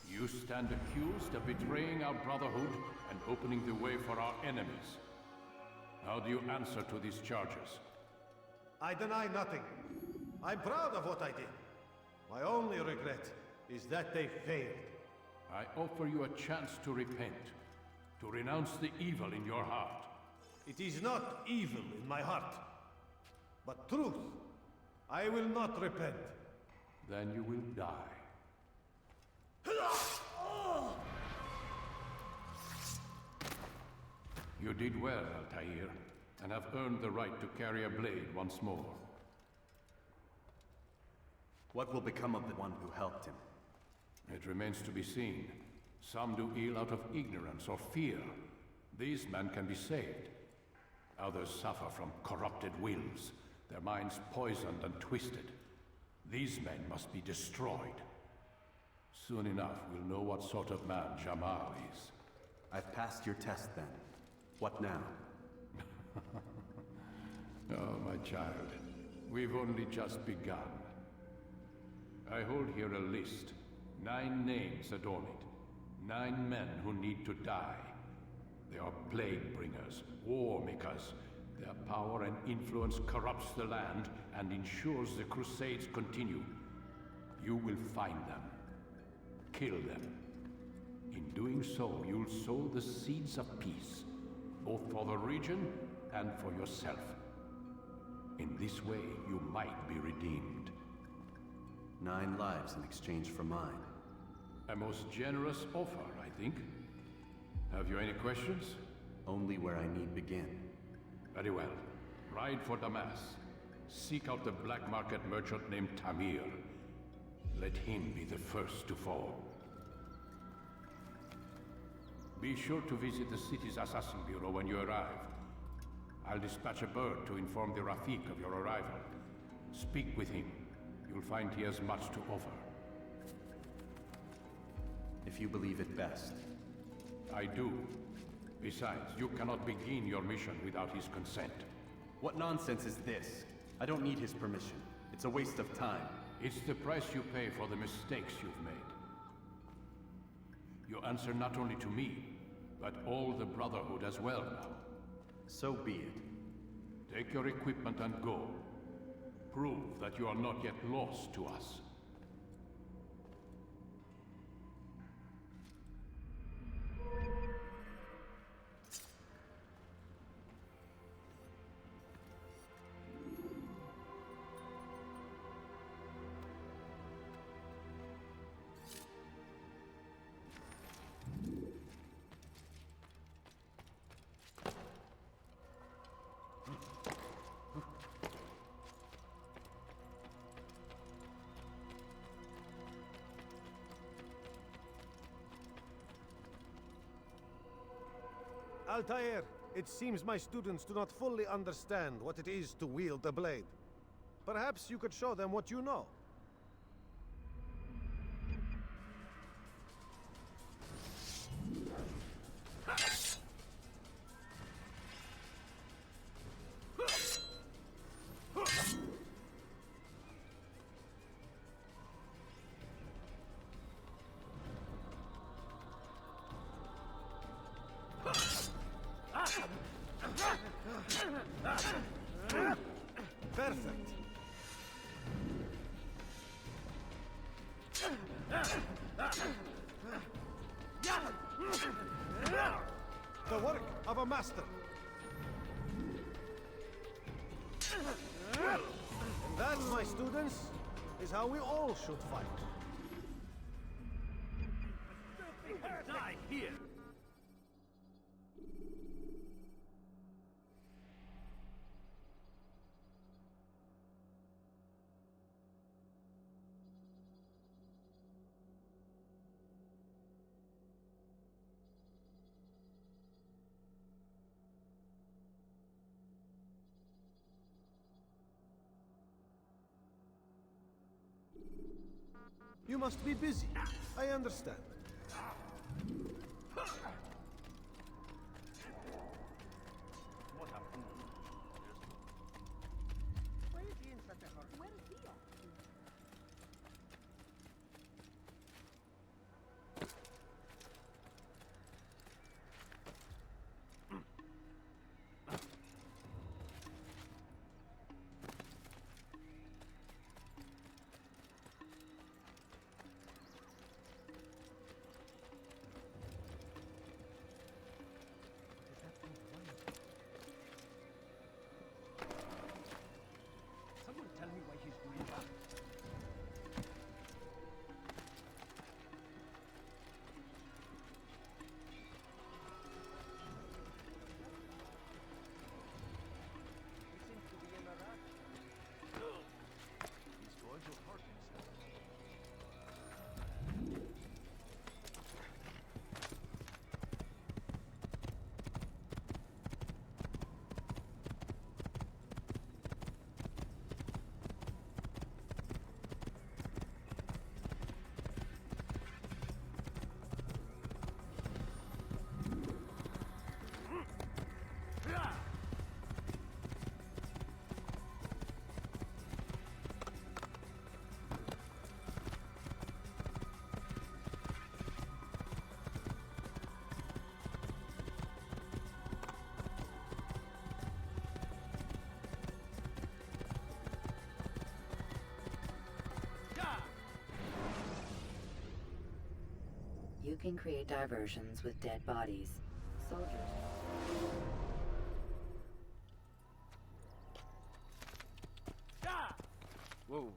You stand accused of betraying our Brotherhood and opening the way for our enemies. How do you answer to these charges? I deny nothing. I'm proud of what I did. My only regret is that they failed. I offer you a chance to repent, to renounce the evil in your heart. It is not evil in my heart, but truth. I will not repent. Then you will die. You did well, Altair, and have earned the right to carry a blade once more. What will become of the one who helped him? It remains to be seen. Some do ill out of ignorance or fear. These men can be saved. Others suffer from corrupted wills, their minds poisoned and twisted. These men must be destroyed. Soon enough, we'll know what sort of man Jamal is. I've passed your test then. What now? Oh, my child. We've only just begun. I hold here a list. 9 names adorn it. 9 men who need to die. They are plague bringers, war makers. Their power and influence corrupts the land and ensures the Crusades continue. You will find them. Kill them. In doing so, you'll sow the seeds of peace, both for the region and for yourself. In this way, you might be redeemed. 9 lives in exchange for mine. A most generous offer, I think. Have you any questions? Only where I need begin. Very well. Ride for Damas. Seek out the black market merchant named Tamir. Let him be the first to fall. Be sure to visit the city's assassin bureau when you arrive. I'll dispatch a bird to inform the Rafik of your arrival. Speak with him. You'll find he has much to offer. If you believe it best. I do. Besides, you cannot begin your mission without his consent. What nonsense is this? I don't need his permission. It's a waste of time. It's the price you pay for the mistakes you've made. You answer not only to me, but all the Brotherhood as well now. So be it. Take your equipment and go. Prove that you are not yet lost to us. Altair, it seems my students do not fully understand what it is to wield the blade. Perhaps you could show them what you know. Perfect. The work of a master. And that, my students, is how we all should fight. Die here! You must be busy. I understand. What a fool. Why is he in such a hurry? Where is he off to? Someone tell me why he's doing that. He seems to be in a rush. He's going to hurt himself. You can create diversions with dead bodies. Soldiers. Whoa.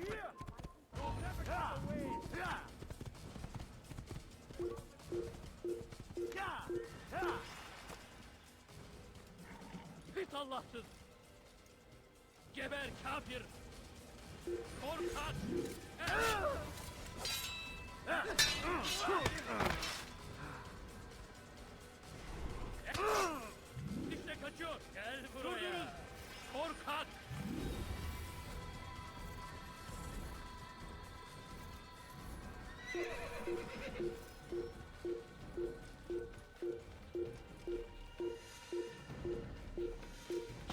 here! You'll never get away! Pis Allahsız! Geber kafir! Korkak! İşte kaçıyor! Gel buraya! Durdurun! Korkak!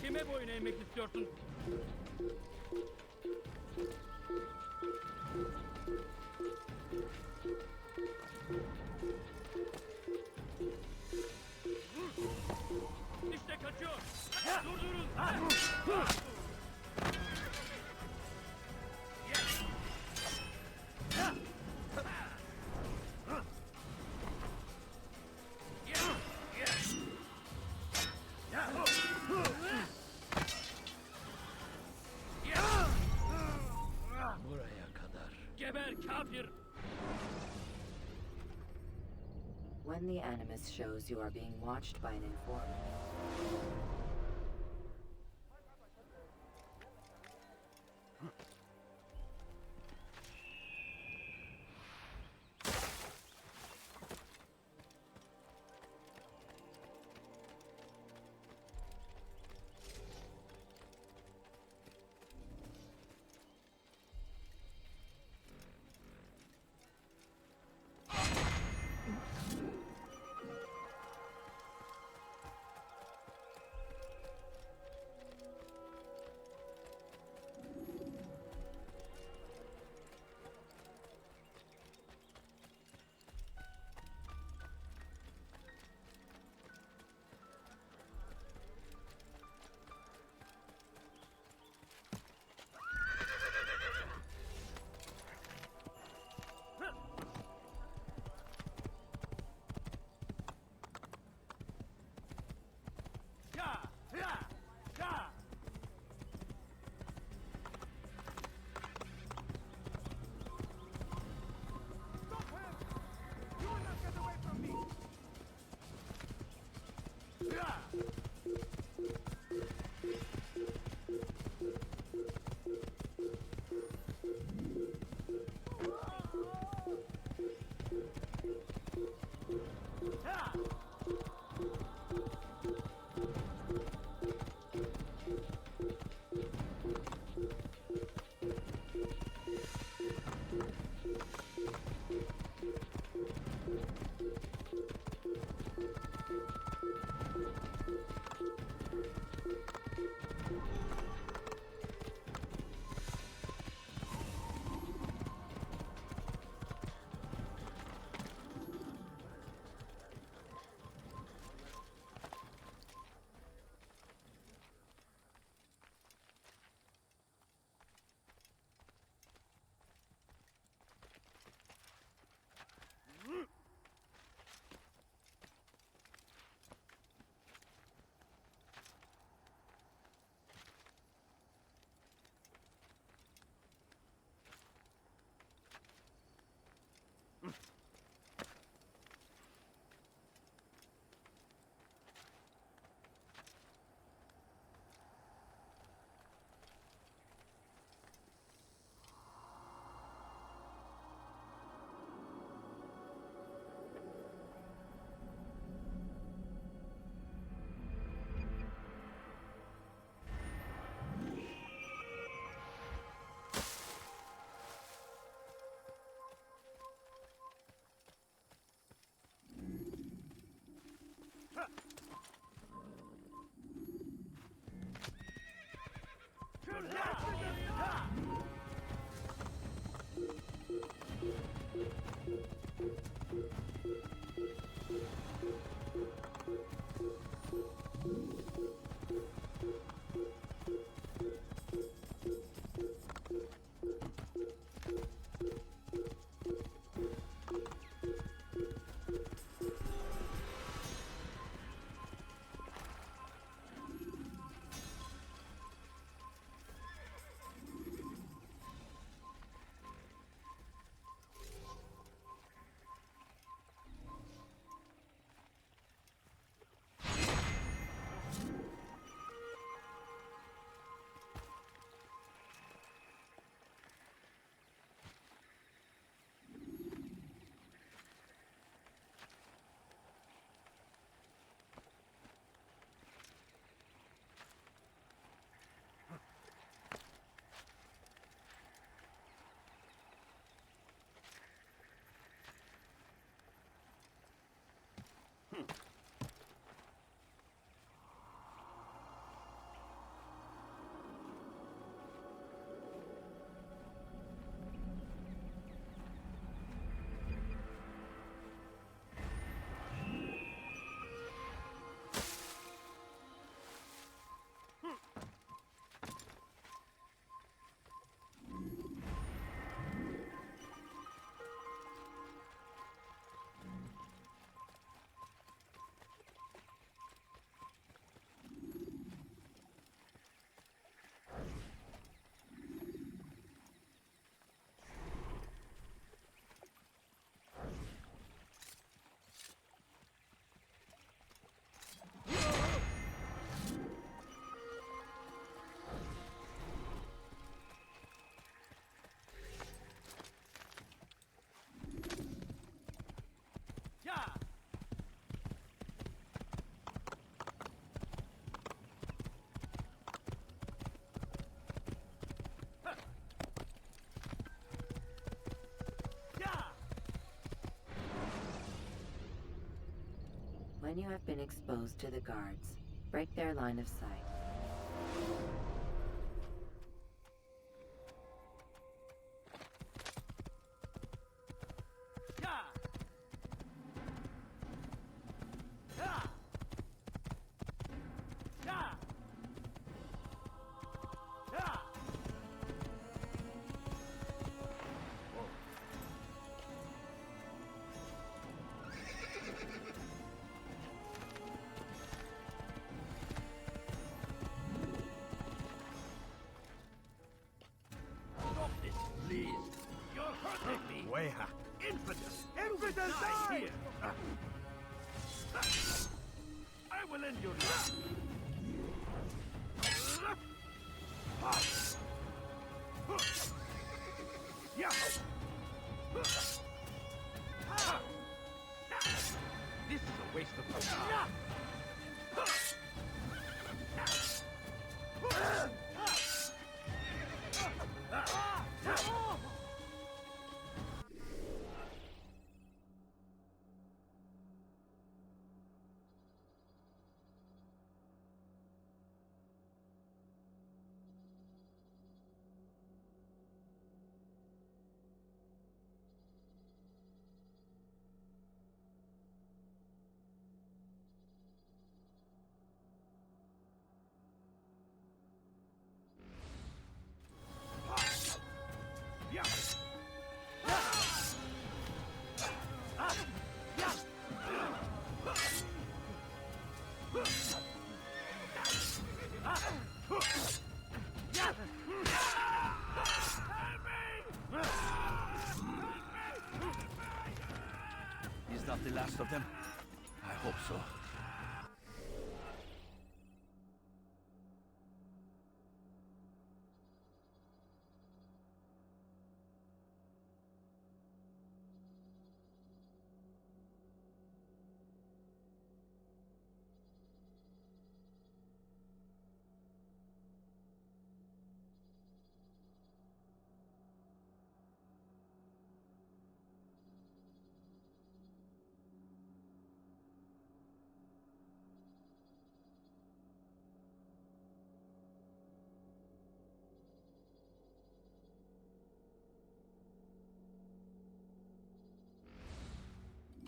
Kime boyun eğmek istiyorsun? İşte kaçıyor! Durdurun! Buraya kadar. Geber kafir! When the Animus shows you are being watched by an informant, When you have been exposed to the guards, break their line of sight. I will end your life. Yeah. This is a waste of time. Is that the last of them? I hope so.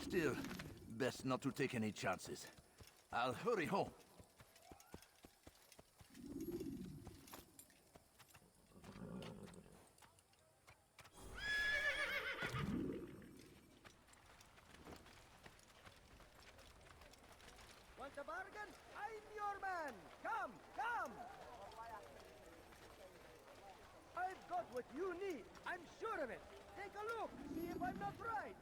Still, best not to take any chances. I'll hurry home. Want a bargain? I'm your man! Come, come! I've got what you need. I'm sure of it. Take a look. See if I'm not right.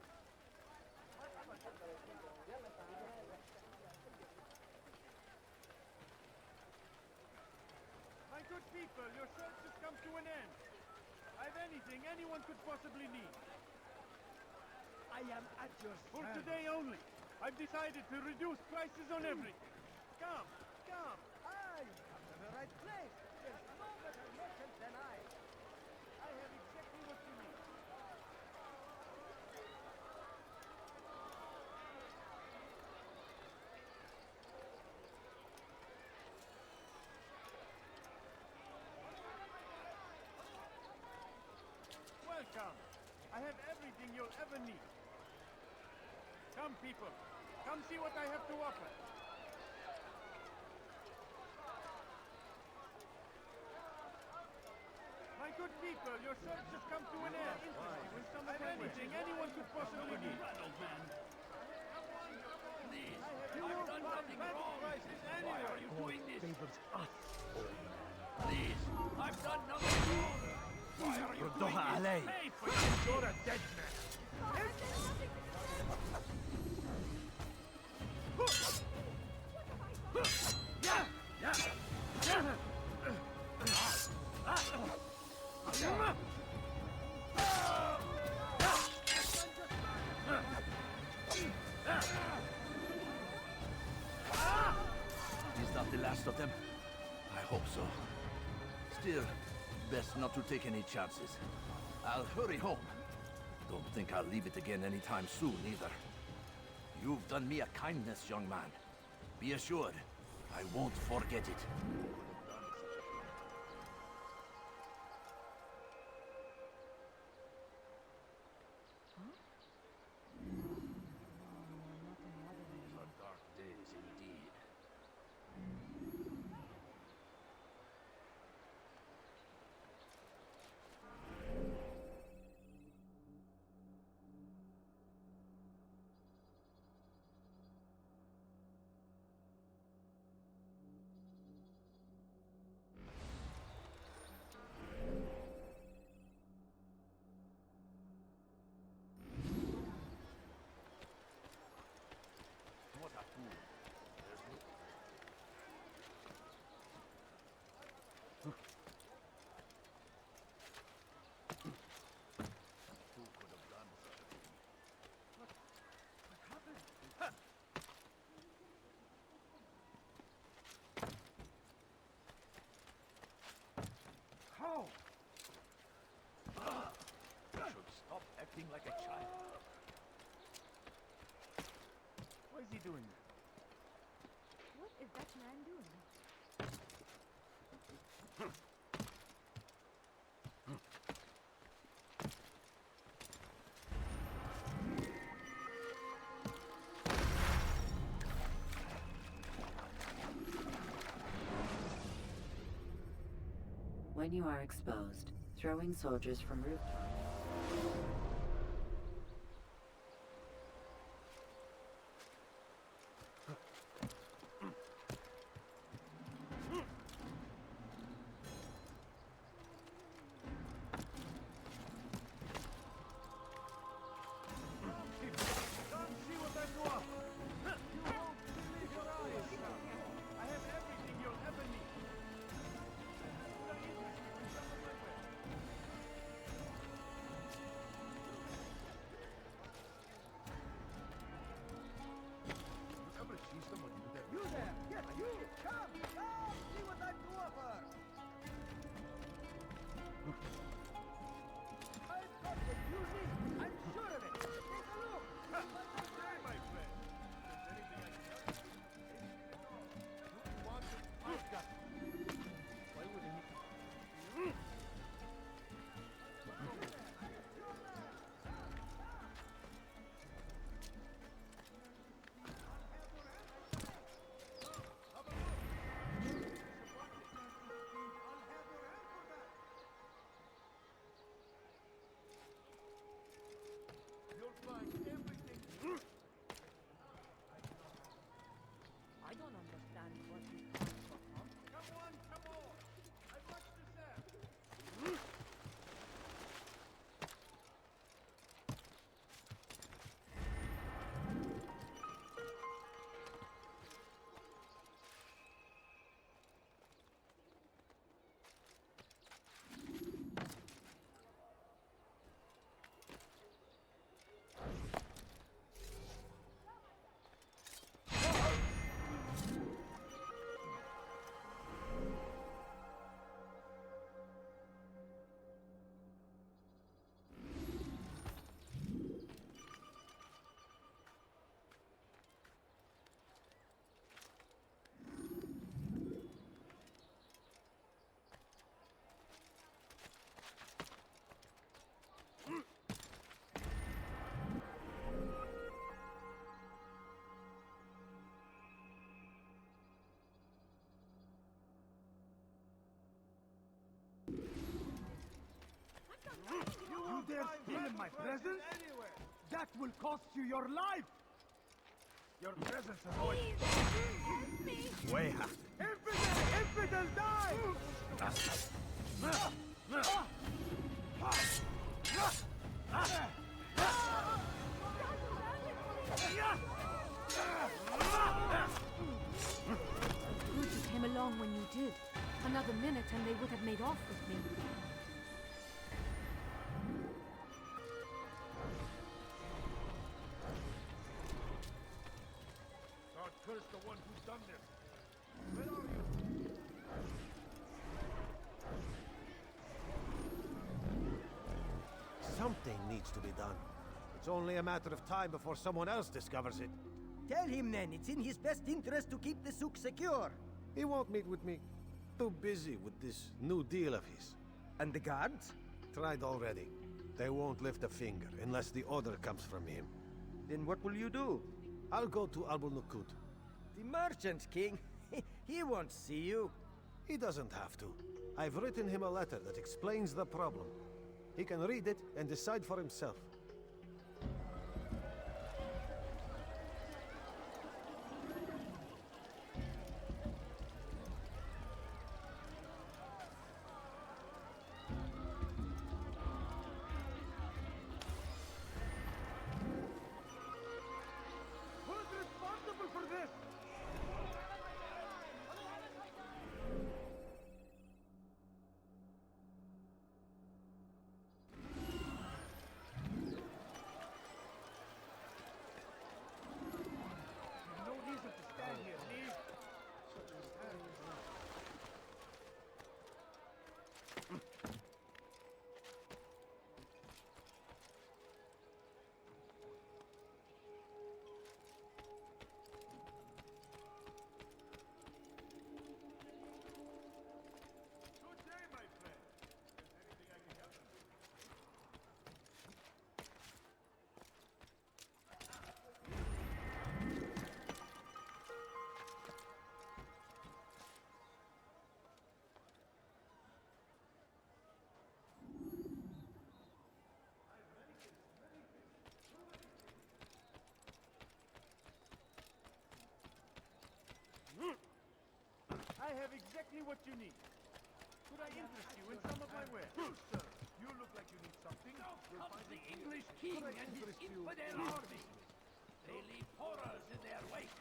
My good people, your search has come to an end. I've anything anyone could possibly need. I am at your For service. today only, I've decided to reduce prices on everything. Come, come. I come to the right place. There's no better merchant than I. I have exactly what you need. Welcome. I have everything you'll ever need. Come, people. Come see what I have to offer. My good people, your search has come to an end. I have anything anyone could possibly need. Please, You I've won't done find nothing better wrong. prices Why anywhere. are you doing this? Favors us. Please, I've done nothing wrong. Why are you doing Rodoha this? alay. Pay for this. You're a dead man. Is that the last of them? I hope so. Still, best not to take any chances. I'll hurry home. Don't think I'll leave it again anytime soon, either. You've done me a kindness, young man. Be assured, I won't forget it. Dark days indeed. What a fool. There's no... Who could have done such a thing? What happened? How? You should stop acting like a child. What is he doing there? What is that man doing? When you are exposed, throwing soldiers from rooftops. Come see what I've got. You won't believe your eyes. I have everything you'll ever need. Ever see someone do that? You there! Yes, you! Come! Come! See what I've to offer! I've got what you need! I'm sure of it! Take a look! Hey, my friend. If there's anything I can help you with, anything at all. You want it? I've got it. Why wouldn't he? You'll find everything. I don't understand what you call for, huh? Come on, come on. I've much to say. You dare steal in my presence? That will cost you your life! Your presence has always... Weha. Infidel! Infidel, die! Good you came along when you did. Another minute and they would have made off with me. God curse the one who's done this. Where are you? Something needs to be done. It's only a matter of time before someone else discovers it. Tell him then, it's in his best interest to keep the souk secure. He won't meet with me. Too busy with this new deal of his. And the guards? Tried already. They won't lift a finger unless the order comes from him. Then what will you do? I'll go to Albul-Nukud. The Merchant King? He won't see you. He doesn't have to. I've written him a letter that explains the problem. He can read it and decide for himself. Who's responsible for this? There's no reason to stand here. Leave. Good day, my friend. Is there anything I can help you with? I have exactly what you need. Could I interest you in some of my wares? Sir, you look like you need something. We'll find The it here. English king Could I and his interest you infidel in- army. They leave horrors in their wake.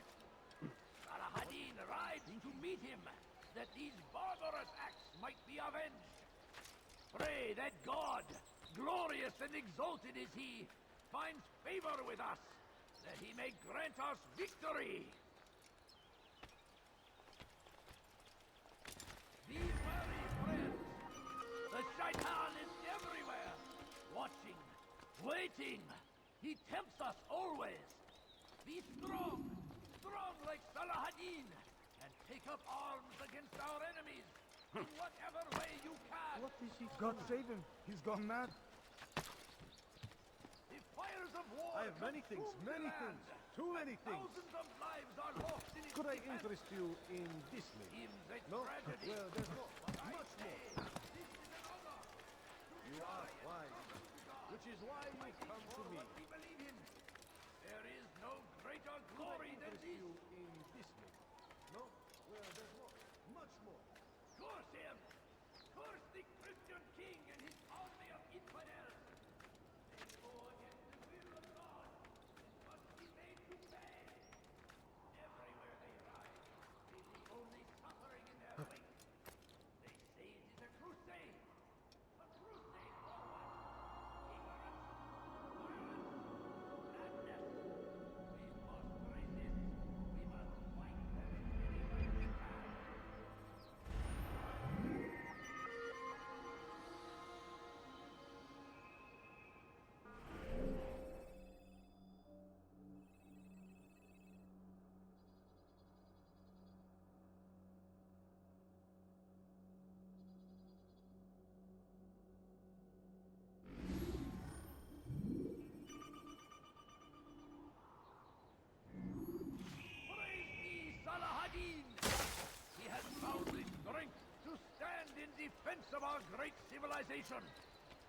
Salah-ad-Din rides to meet him, that these barbarous acts might be avenged. Pray that God, glorious and exalted is he, finds favor with us, that he may grant us victory. Be wary, friends. The Shaitan is everywhere, watching, waiting. He tempts us always. Be strong, strong like Salah-ad-Din, and take up arms against our enemies in whatever way you can. What is he? God save him. He's gone mad. The fires of war I have many things, consume many the things. land. Too many things. Thousands of lives are lost in its Could I defense. interest you in this lady? Seems a No? tragedy. Well, there's more. But I Much say, more. this is an honor. You are wise, which is why you come to me. What we believe in. There is no greater Could I glory than interest this. you in this lady? No? Well, there's more. Much more. Curse him! Curse the Christian king and his army of infidels! They go against the will of God and must be made to pay. Everywhere they ride, they see only suffering in their wake. They say it is a crusade. A crusade for what? Ignorance, violence, madness. We must resist. We must fight them in any way we can. Praise be Salah-ad-Din! He has found the strength to stand in defense of our great civilization.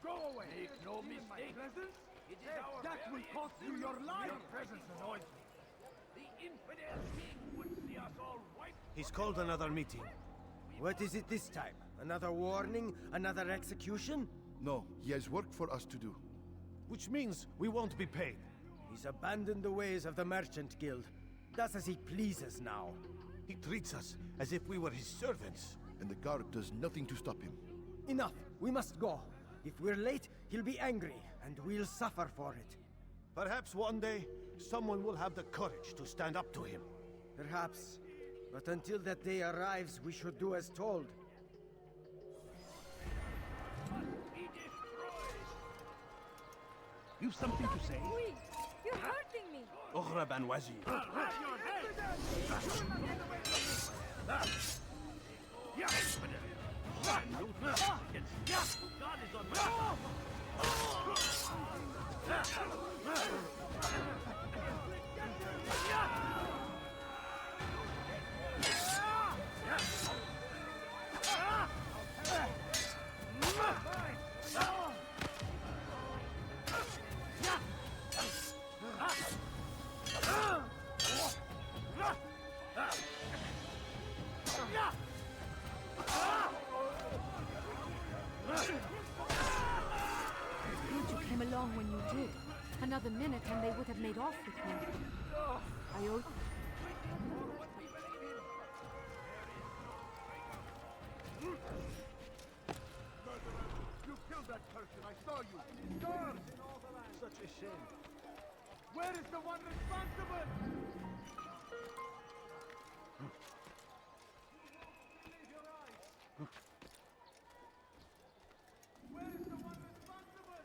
Go away. Make no Even my mistake. presence? It is Hey, our that will very cost you your existence life. we are Your presence fighting annoys for. me. The infidel king would see us all wiped. He's called another meeting. What is it this time? Another warning? Another execution? No, he has work for us to do. Which means we won't be paid. He's abandoned the ways of the Merchant Guild. Does as he pleases now. He treats us as if we were his servants. And the guard does nothing to stop him. Enough. We must go. If we're late, he'll be angry, and we'll suffer for it. Perhaps one day, someone will have the courage to stand up to him. Perhaps. But until that day arrives, we should do as told. You've something to say? Oi! You're hurting me! اغرب عن وجهي. God is on my Good you came along when you did. Another minute and they would have made off with me. I owe... You killed that person, I saw you! Guards! Such a shame. Where is the one responsible? Leave your eyes! Where is the one responsible?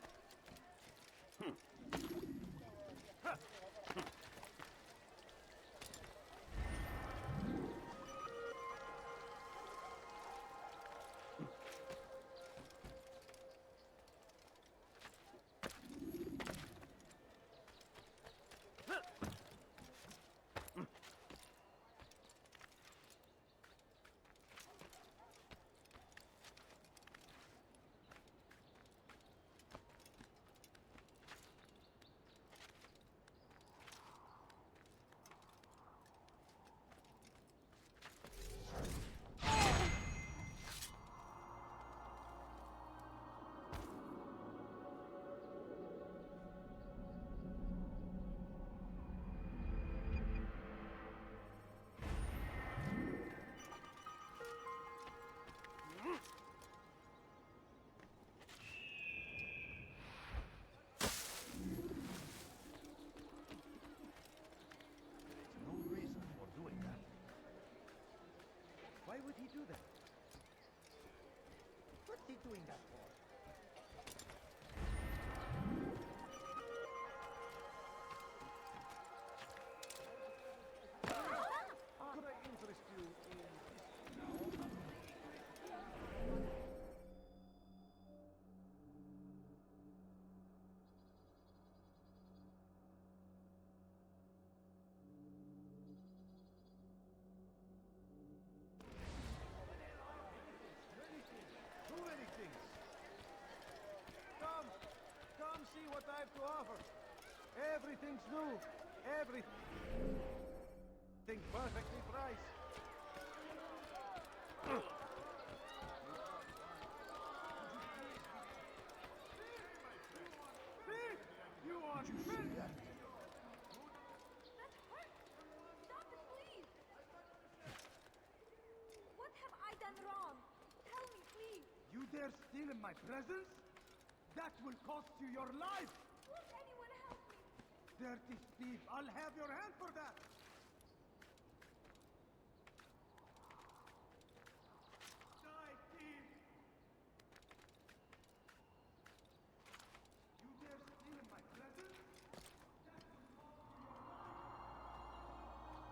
Why would he do that? What's he doing that for? Could I interest you in this now? Too many things. Come see what I have to offer. Everything's new. Everything perfectly priced. You want to see that? That hurt! Stop it, please! What have I done wrong? Tell me, please! You dare steal in my presence? That will cost you your life! Won't anyone help me? Dirty thief, I'll have your hand for that! Die, thief! You dare steal in my presence? That will cost you your life!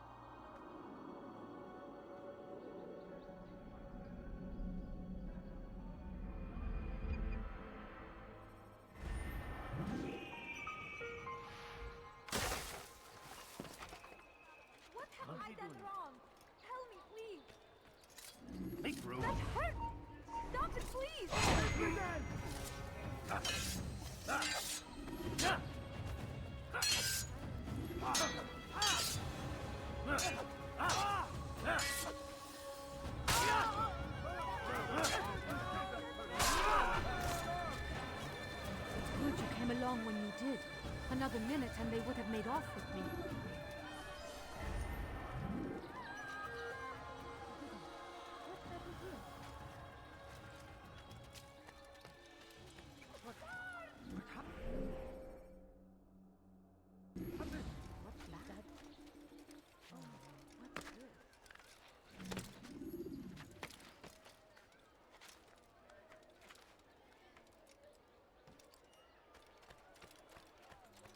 What have I done wrong? Tell me, please! Make room. That hurt! Stop it, please! Good you came along when you did. Another minute and they would have made off with me.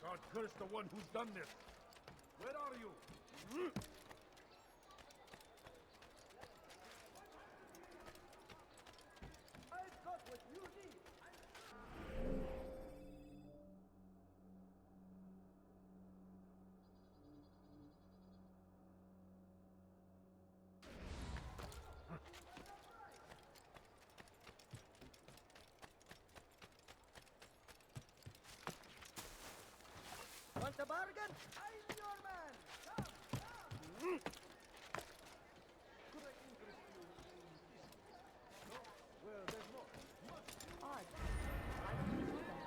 God curse the one who's done this! Where are you? I've got what you need. Want a bargain? I'm your man! Come, come! Could I interest you in business? No? Well, there's more. Odd. Why don't you do that?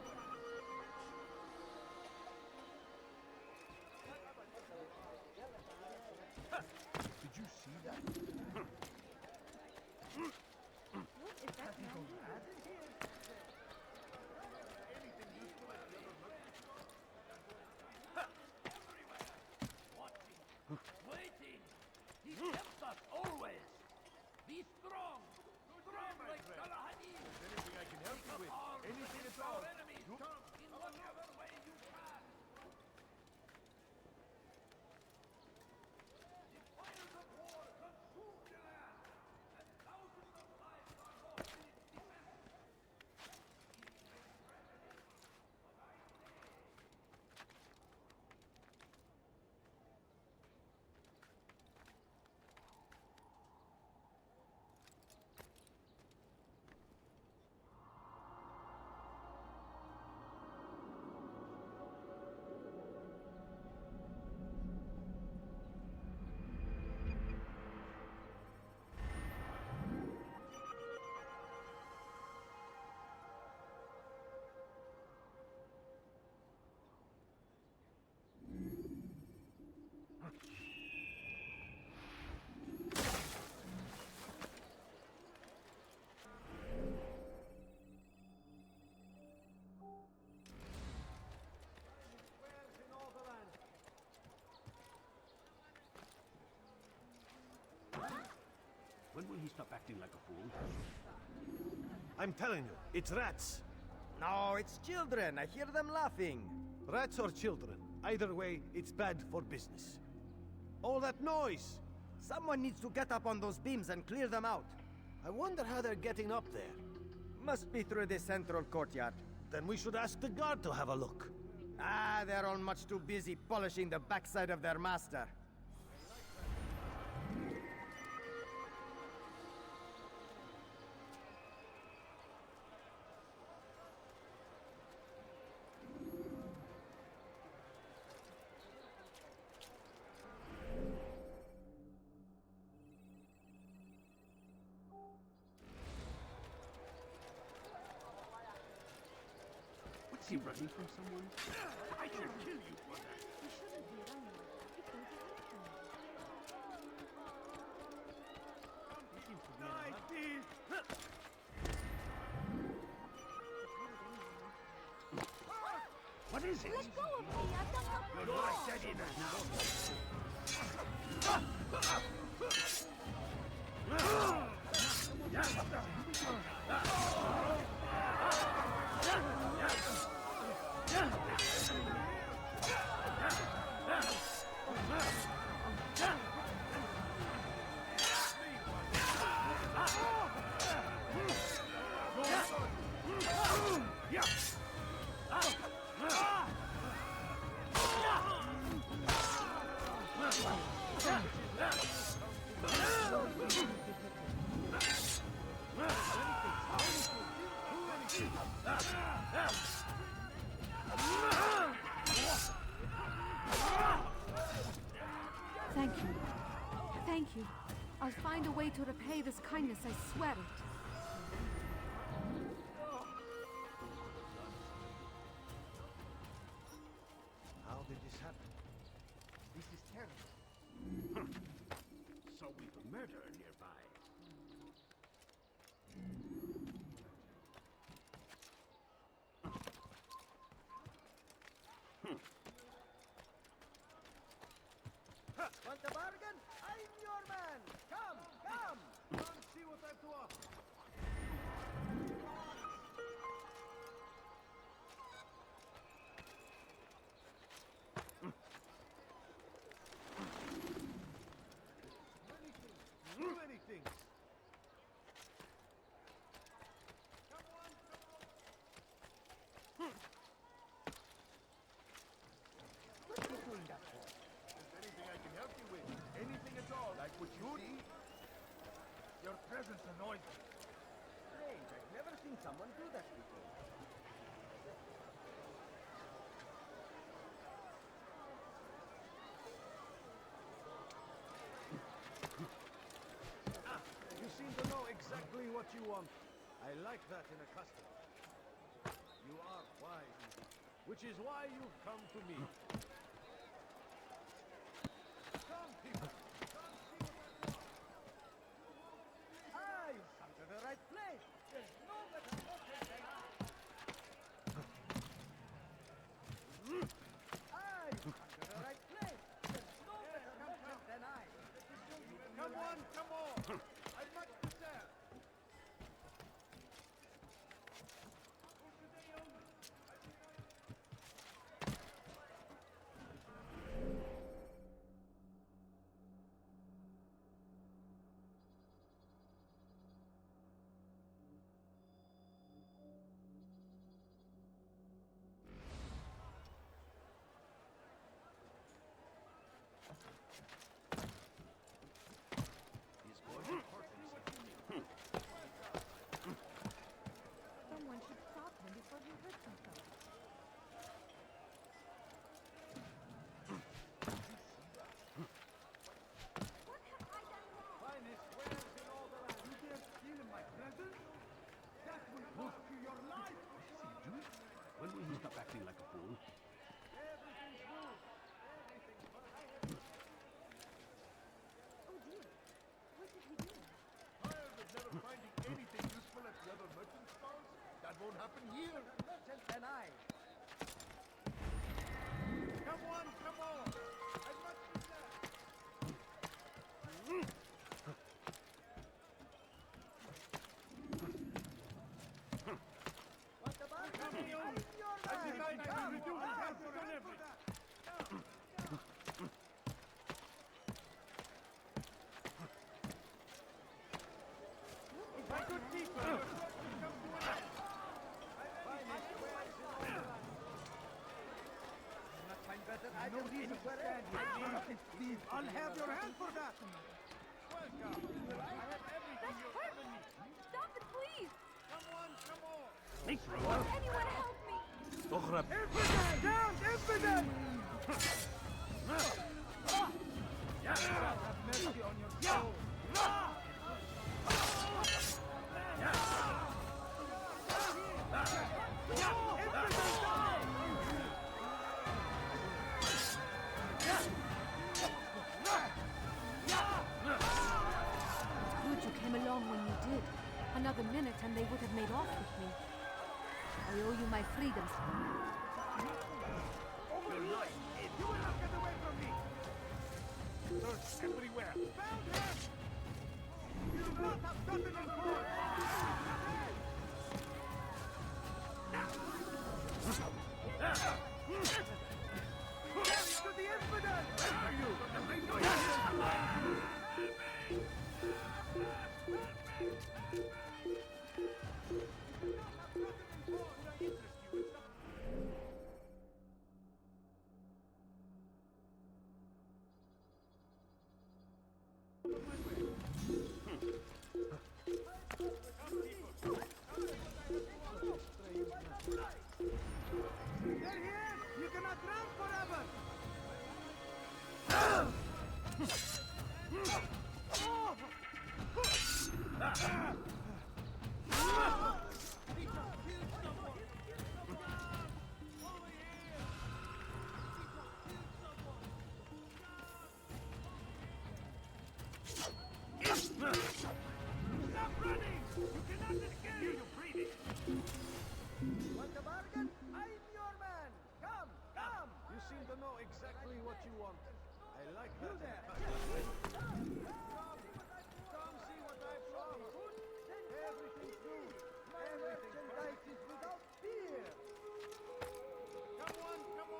Did you see that? What is that man doing? Anything useful at the other month? Waiting! He helps us always! Be strong! Strong like Galahadi! Anything I can help you with? Anything at all? Our enemies! Come in whatever way you can! The fires of war consume the land, and thousands of lives are lost in its defense. When will he stop acting like a fool? I'm telling you, it's rats. No, it's children. I hear them laughing. Rats or children. Either way, it's bad for business. All that noise! Someone needs to get up on those beams and clear them out. I wonder how they're getting up there. Must be through the central courtyard. Then we should ask the guard to have a look. Ah, they're all much too busy polishing the backside of their master. What's he running from someone? I should kill you for that. You shouldn't be running. It will get him. He seems to be in a hurry. What is it? Let go of me! I've done nothing You're wrong! my steady Thank you. Thank you. I'll find a way to repay this kindness, I swear it. How did this happen? This is terrible. So we've a murderer nearby. Want a bargain? I'm your man! Come, come! Come see what I've to offer. do that before. Ah, you seem to know exactly what you want. I like that in a customer. You are wise, indeed, which is why you've come to me. Come, people. Come see what I've come to the right place. There's no better hotel than I. I've come to the right place. There's no better hotel than I. Come on, come on. I've much to sell. Someone should stop him before he hurts himself. Finest wares in all the land. You dare steal my presents? That will cost you your life! When will he stop acting like a fool? Everything's good. Everything's fine. Oh dear. What did he do? Tired of never finding anything useful at the other merchant stalls? That won't happen here. Merchant than I. Come on, come on. I'd much to sell. What about Come I'm on. your I think man. I Come will do on. half on everything. My good people, your search will come to an end. Finest wares in all the land. Not find better items anywhere else. Steve, I'll have your hand for that. Welcome. I have everything you'll ever need. Stop it, please! Come on, come on. Won't anyone help me? اغرب. Infidel! Down, infidel! Have mercy on your soul. Good you came along when you did. Another minute and they would have made off with me. I owe you my freedom. Your life! You will not get away from me! Search everywhere! Found him! You do not have gotten in court! To the infidel! Where are you? There he is! You cannot run forever! Stop running! You cannot escape! You breathing! Want a bargain? I'm your man. Come, come. You seem to know exactly what you want. I like You that. there. Come see what I've brought. Everything's good. My merchandise is without fear. Come on, come on!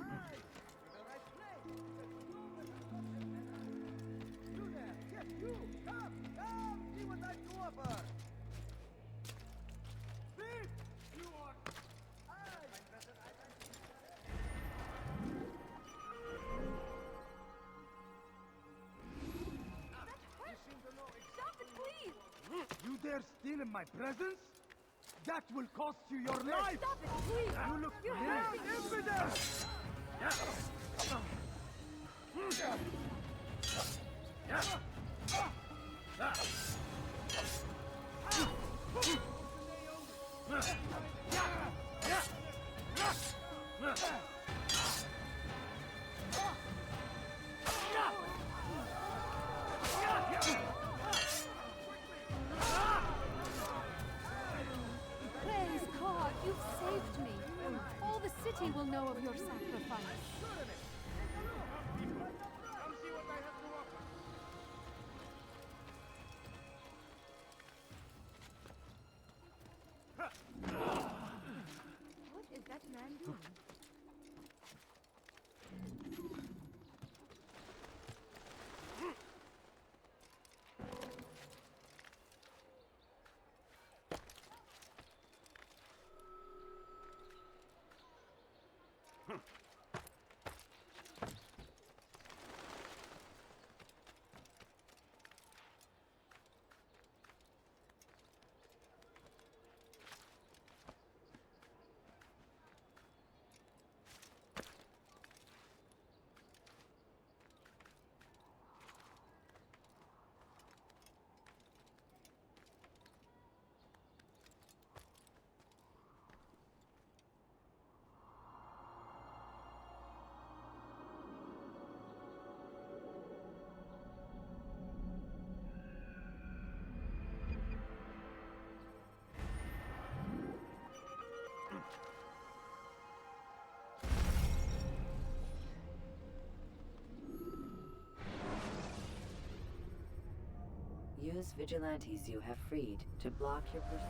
Aye, to the right place. You there. Yes, you. Come, come. See what I've to offer. Thief! You are... Aye. That hurts! Stop it, please! You dare steal in my presence? That will cost you your life! Stop it, please! You look You're near hurting me. evidence! Praise God, you've saved me. All the city will know of your sacrifice. Come see what I have to offer. What is that man doing? Use vigilantes you have freed to block your pursuit.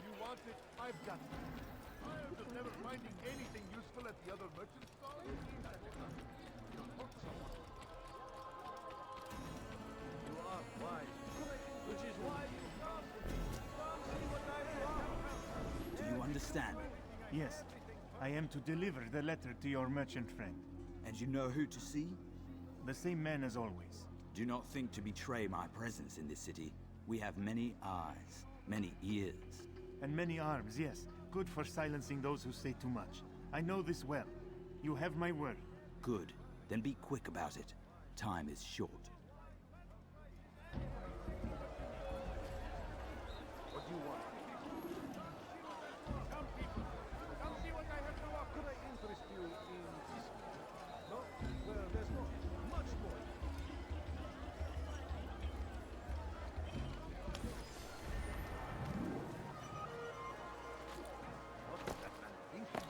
You want it? I've got it. Tired of never finding anything useful at the other merchant stalls? You'll hook someone. You are wise, which is why you come. Come see what I have. Do you understand? Yes, I am to deliver the letter to your merchant friend. And you know who to see? The same man as always. Do not think to betray my presence in this city. We have many eyes, many ears. And many arms, yes. Good for silencing those who say too much. I know this well. You have my word. Good. Then be quick about it. Time is short. What do you want? Come, people. Come see what I have to offer. Could I interest you in this? No? Well, there's more. Much more. What is that man thinking?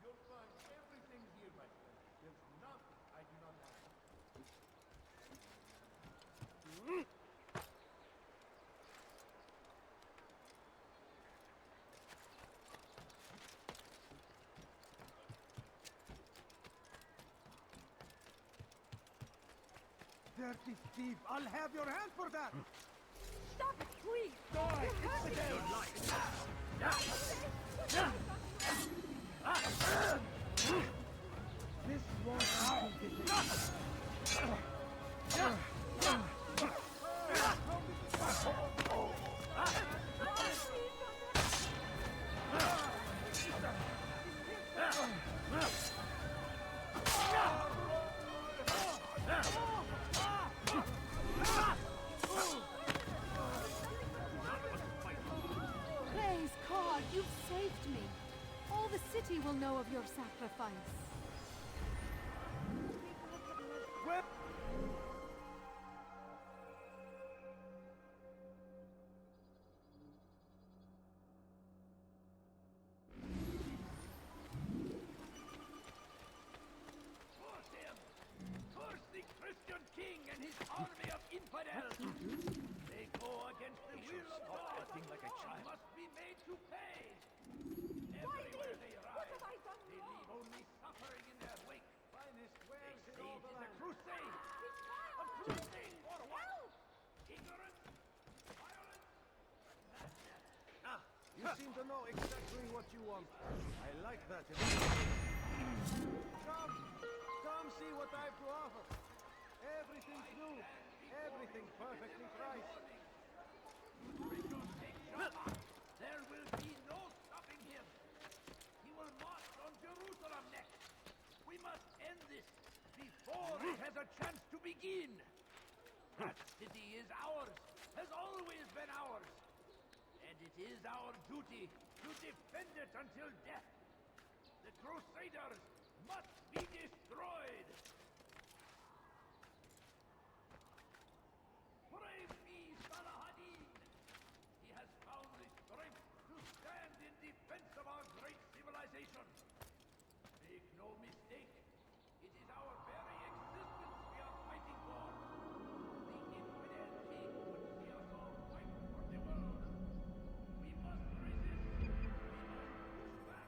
You'll find everything here, my friend. There's nothing I do not have. Dirty thief! I'll have your hand for that! Stop it, please! Die! You're hurting Infidel! This won't be Praise God, you've saved me. All the city will know of your sacrifice. Curse him! Curse the Christian king and his army of infidels! They go against the will of God. acting like a child. Must be made to pay. Everywhere they rise, they leave only suffering in their wake. Finest They wares say in all it the is a land. crusade. A crusade for what? Ignorance, violence, and madness. Ah, you seem to know exactly what you want. I like that. Come see what I have to offer. Everything's new. Everything perfectly priced. There will be no stopping him. He will march on Jerusalem next. We must end this before it has a chance to begin. That city is ours, has always been ours. And it is our duty to defend it until death. The Crusaders must be destroyed. Brave me, Salah-ad-Din! He has found the strength to stand in defense of our great civilization. Make no mistake, it is our very existence we are fighting for. The infidel king would see us all fight for the world. We must resist. We must push back.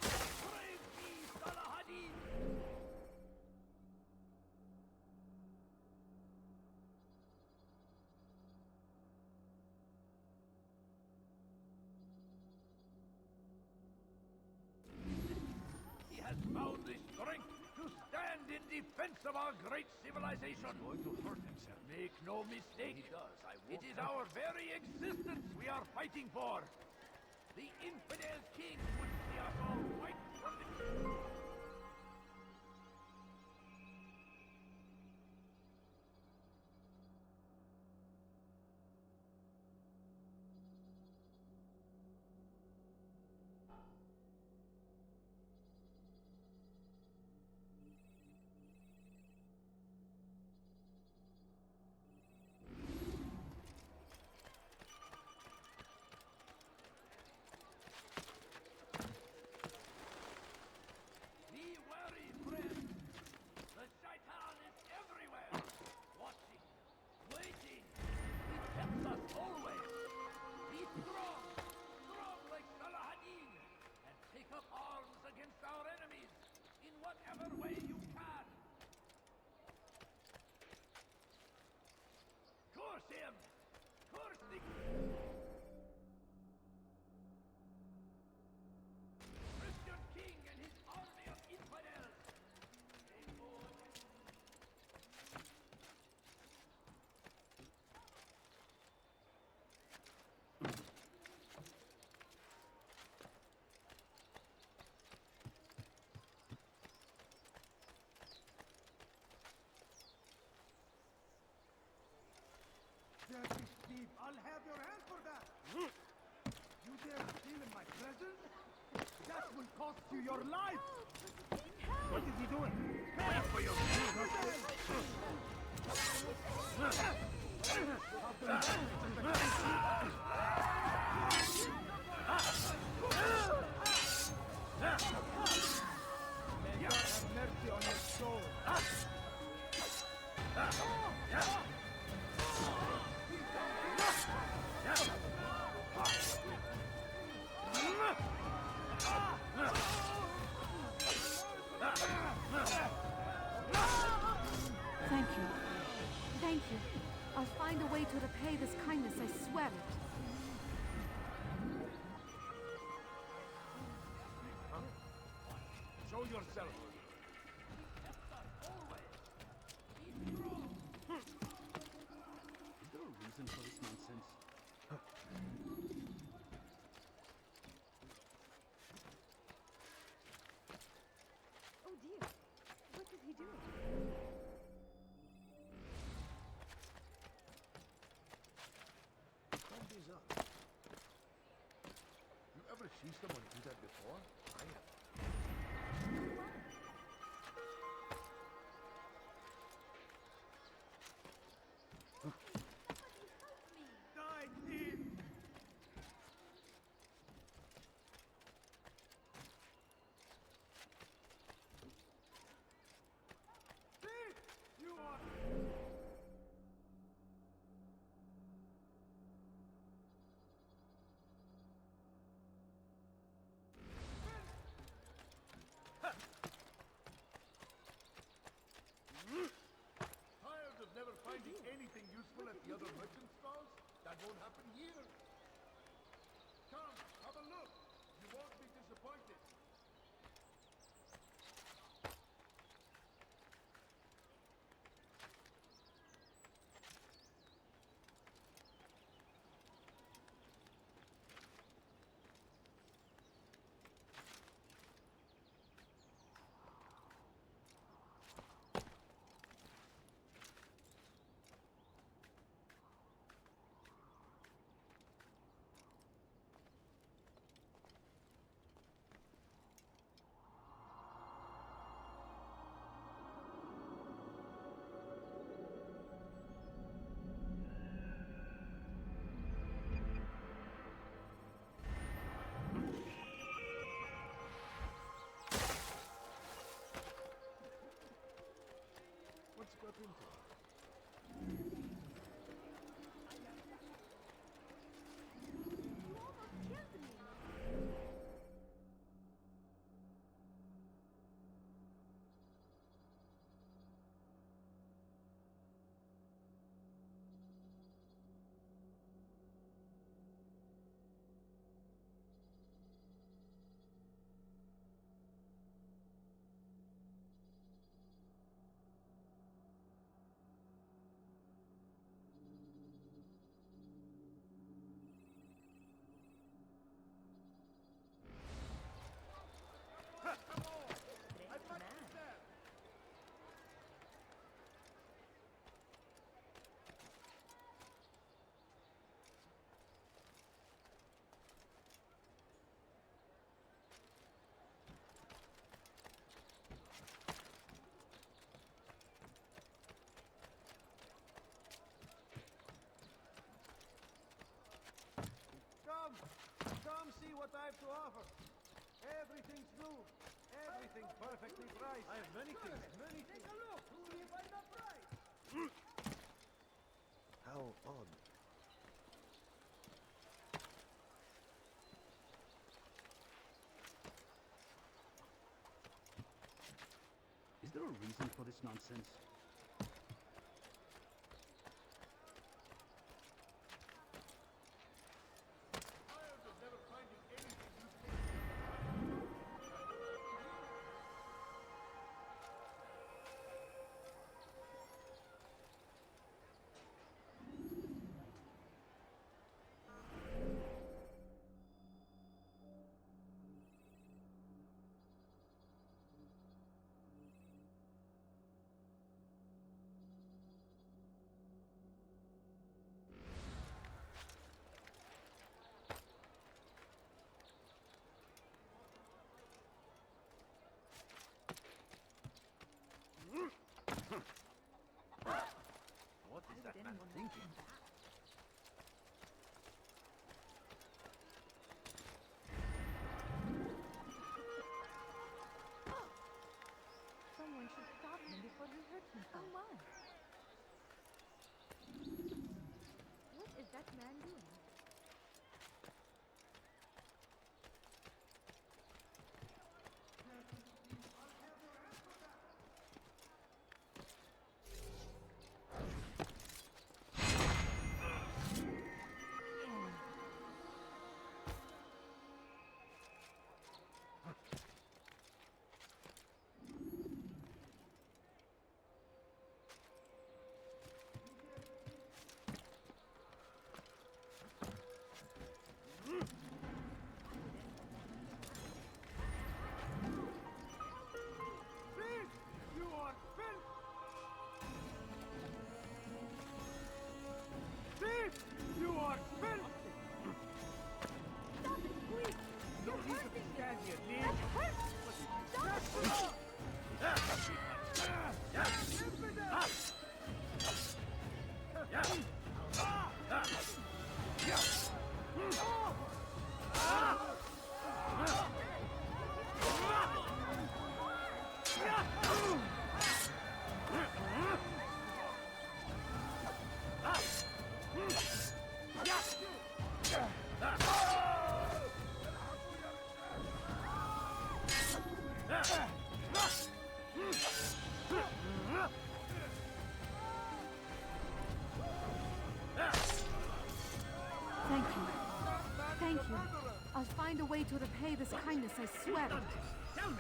Brave me, Salah-ad-Din! He has found the strength to stand in defense of our great civilization. He's going to hurt himself. Make no mistake. When he does, it is our very existence we are fighting for. The infidel king would see us all fight from the... Be wary, friend. The Shaitan is everywhere. Watching, waiting. He tempts us always. Be strong. Strong like Salah-ad-Din. And take up arms against our enemies. In whatever way you can. Curse him. Curse the... Christian king and his army of infidels. They go against... dirty thief! I'll have your hand for that! You dare steal in my presence? That will cost you your life! What is he doing? Wait for your May God have mercy on your soul. Thank you. Thank you. I'll find a way to repay this kindness, I swear it. Show yourself. Is there a reason for this nonsense? Oh dear. What is he doing? Don't be up. You ever see someone do that before? I have. Die, thief! Thief! You are... Tired of never finding anything useful at the other merchant stalls? That won't happen here. Come, have a look. You won't be disappointed. What's got into it? You almost killed me. Come see what I have to offer. Everything's new. Everything perfectly priced. I have many things, many Take things. a look. Who will find the price? How odd. Is there a reason for this nonsense? Tired of never finding anything useful. anyone thinking. Someone should stop him before he hurts himself. Oh, my. What is that man doing? Thank you. Thank you. I'll find a way to repay this kindness, I swear it. Tell me!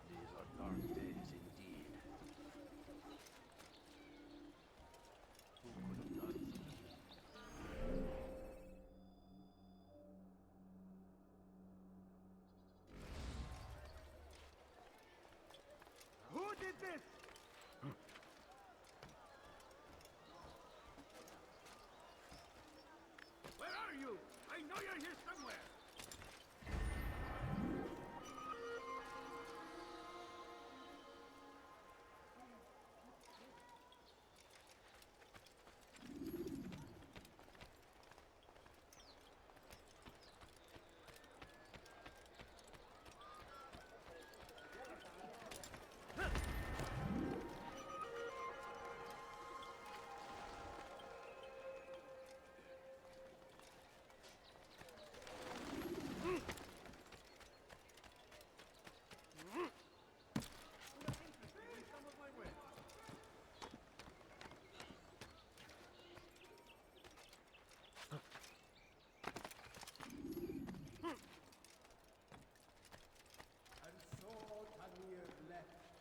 These are dark days indeed. Who could have done such a thing? Who did this? Where are you? I know you're here somewhere!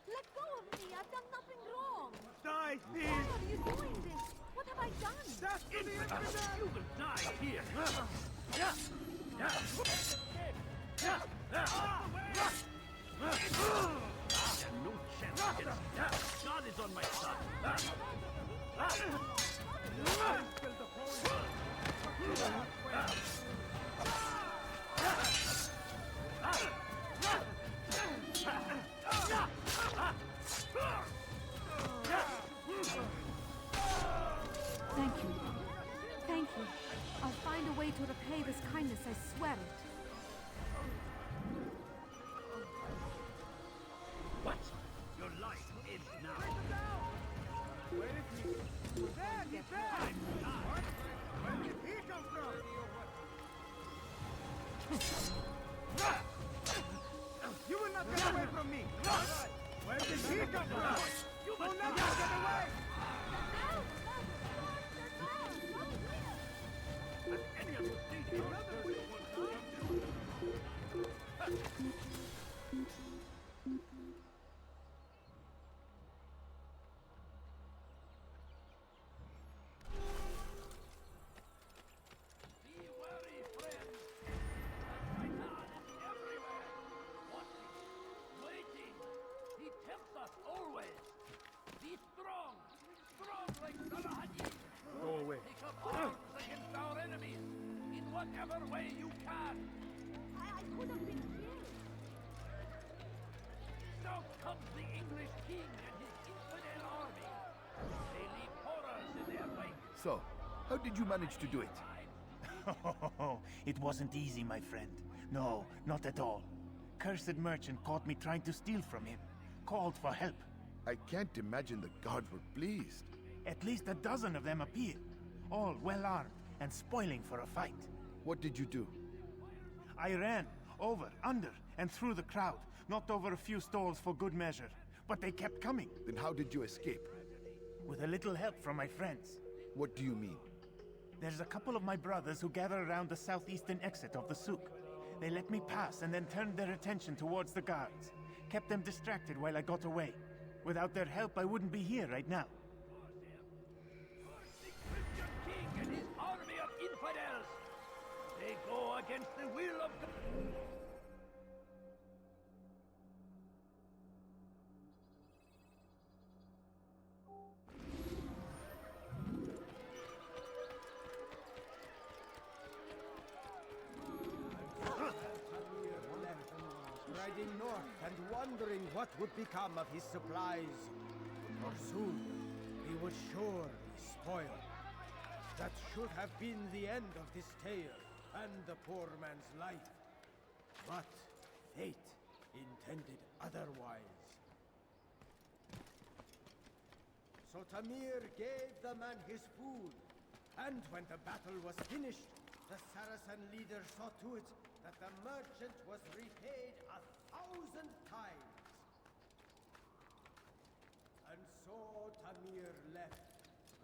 Let go of me! I've done nothing wrong! Die, Why thief! are you doing this? What have I done? That's the infidel! You will die here! No chance against God is on my side! Thank you. Thank you. I'll find a way to repay this kindness, I swear it. What? Your life ends now! Where is he? There, he's there! What? Where did he come from? You will not get away from me! Where did he come from? You will never get away! And any of you think another way Be wary, friends! Shaitan is everywhere! Watching, waiting! He tempts us always! Be strong! Strong like Salahadin! Go away. Take up arms against our enemies! In whatever way you can! I could have been killed. the English king and his infidel army. They leave horrors in their wake. So, how did you manage to do it? It wasn't easy, my friend. No, not at all. Cursed merchant caught me trying to steal from him. Called for help. I can't imagine the guards were pleased. At least a dozen of them appeared. All well armed and spoiling for a fight. What did you do? I ran over, under, and through the crowd. Knocked over a few stalls for good measure. But they kept coming. Then how did you escape? With a little help from my friends. What do you mean? There's a couple of my brothers who gather around the southeastern exit of the souk. They let me pass and then turned their attention towards the guards. Kept them distracted while I got away. Without their help, I wouldn't be here right now. The Christian king and his army of infidels. They go against the will of God. Riding north and wondering what would become of his supplies. For soon, he was surely spoiled. That should have been the end of this tale and the poor man's life. But fate intended otherwise. So Tamir gave the man his food, and when the battle was finished, the Saracen leader saw to it that the merchant was repaid 1,000 times. And so Tamir left,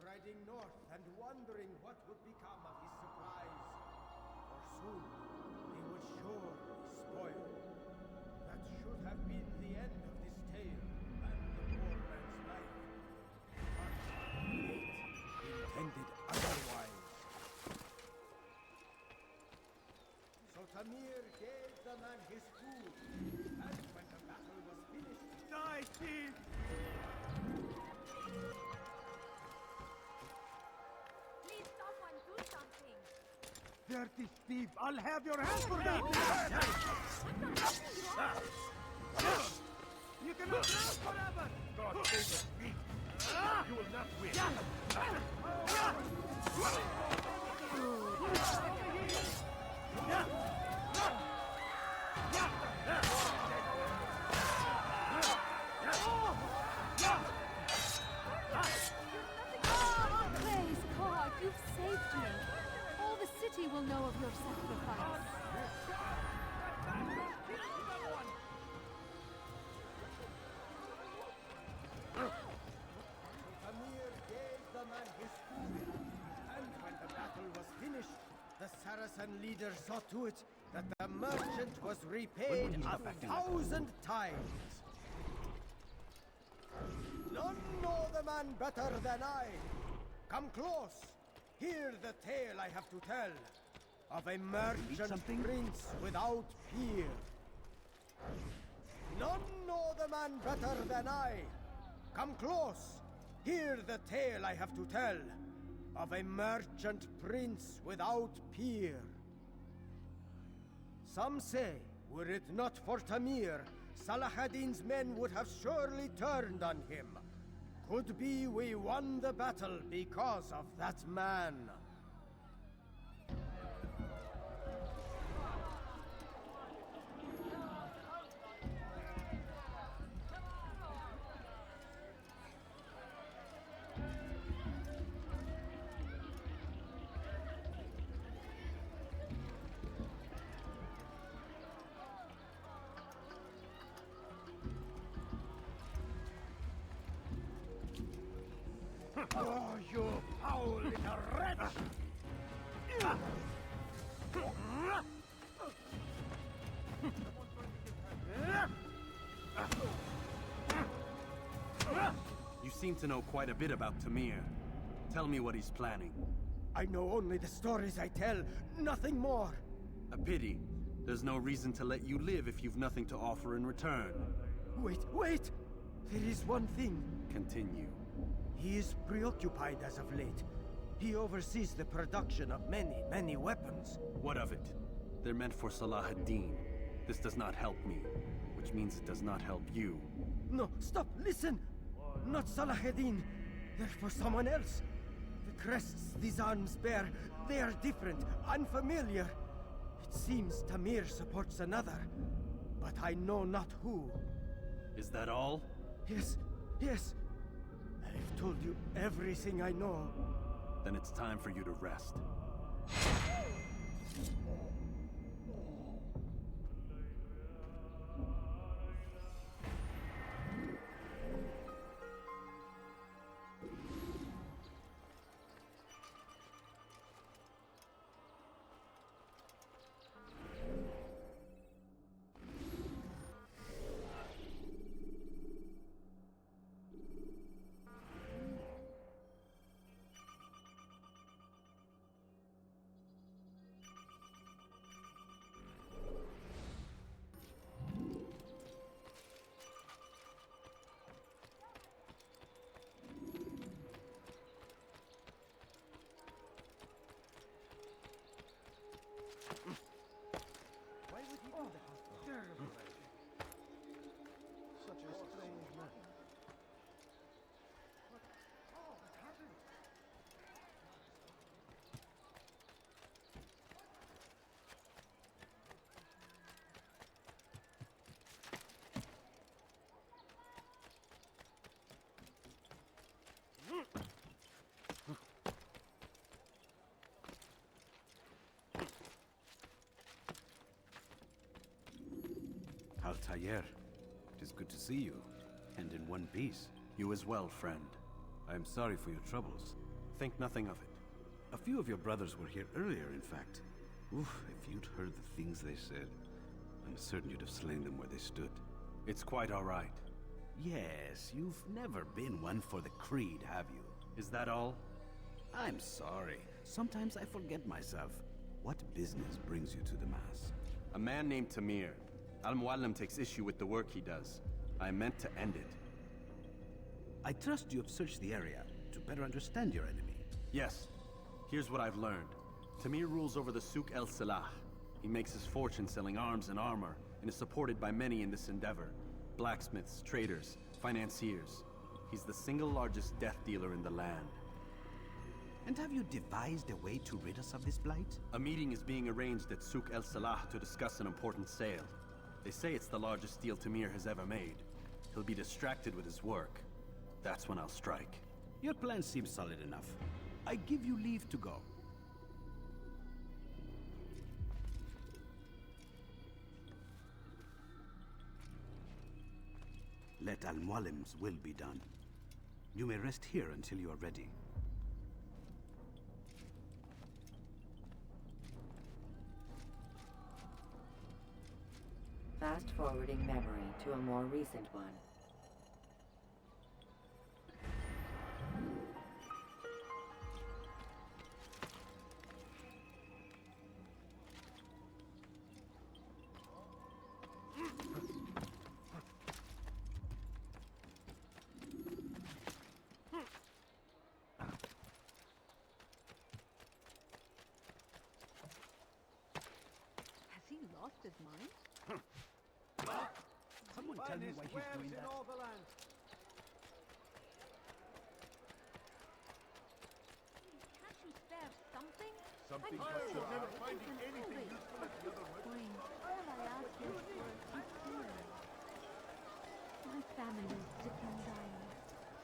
riding north and wondering what would become of his supplies. For soon, he was surely spoiled. That should have been the end of this tale and the poor man's life. But fate intended otherwise. So Tamir gave the man his food, and when the battle was finished... Die, thief! Please, someone do something. Dirty thief! I'll have your hands for that! You cannot last forever! God save me! You will not win! Praise God, you've saved me. All the city will know of your sacrifice. Tamir gave the man his food, and when the battle was finished, the Saracen leader saw to it that the merchant was repaid 1,000 times. None know the man better than I. Come close. Hear the tale I have to tell of a merchant prince without peer. None know the man better than I. Come close. Hear the tale I have to tell of a merchant prince without peer. Some say, were it not for Tamir, Salah ad-Din's men would have surely turned on him. Could be we won the battle because of that man. Oh, you foul little wretch! You seem to know quite a bit about Tamir. Tell me what he's planning. I know only the stories I tell, nothing more. A pity. There's no reason to let you live if you've nothing to offer in return. Wait! There is one thing. Continue. He is preoccupied as of late. He oversees the production of many weapons. What of it? They're meant for Salah ad-Din. This does not help me. Which which means it does not help you. No, stop, listen! Not Salahuddin. They're for someone else. The crests these arms bear, they are different, unfamiliar. It seems Tamir supports another, but I know not who. Is that all? Yes, yes. I've told you everything I know. Then it's time for you to rest. Why would he do that? Terrible. Such a strange man. What happened? Altair, it is good to see you, and in one piece. You as well, friend. I am sorry for your troubles. Think nothing of it. A few of your brothers were here earlier, in fact. Oof, if you'd heard the things they said, I'm certain you'd have slain them where they stood. It's quite all right. Yes, you've never been one for the creed, have you? Is that all? I'm sorry. Sometimes I forget myself. What business brings you to the Mass? A man named Tamir. Al-Muallim takes issue with the work he does. I meant to end it. I trust you have searched the area to better understand your enemy. Yes. Here's what I've learned. Tamir rules over the Souk el-Salah. He makes his fortune selling arms and armor, and is supported by many in this endeavor. Blacksmiths, traders, financiers. He's the single largest death dealer in the land. And have you devised a way to rid us of this blight? A meeting is being arranged at Souk el-Salah to discuss an important sale. They say it's the largest deal Tamir has ever made. He'll be distracted with his work. That's when I'll strike. Your plan seems solid enough. I give you leave to go. Let Al-Muallim's will be done. You may rest here until you are ready. Fast-forwarding memory to a more recent one. Has he lost his mind? Someone tell me why he's doing that. All the land. Can't you spare something? Something I'm tired sure of never it finding isn't anything always useful at the other Fine. All I ask is for sincere. My family is sick and dying.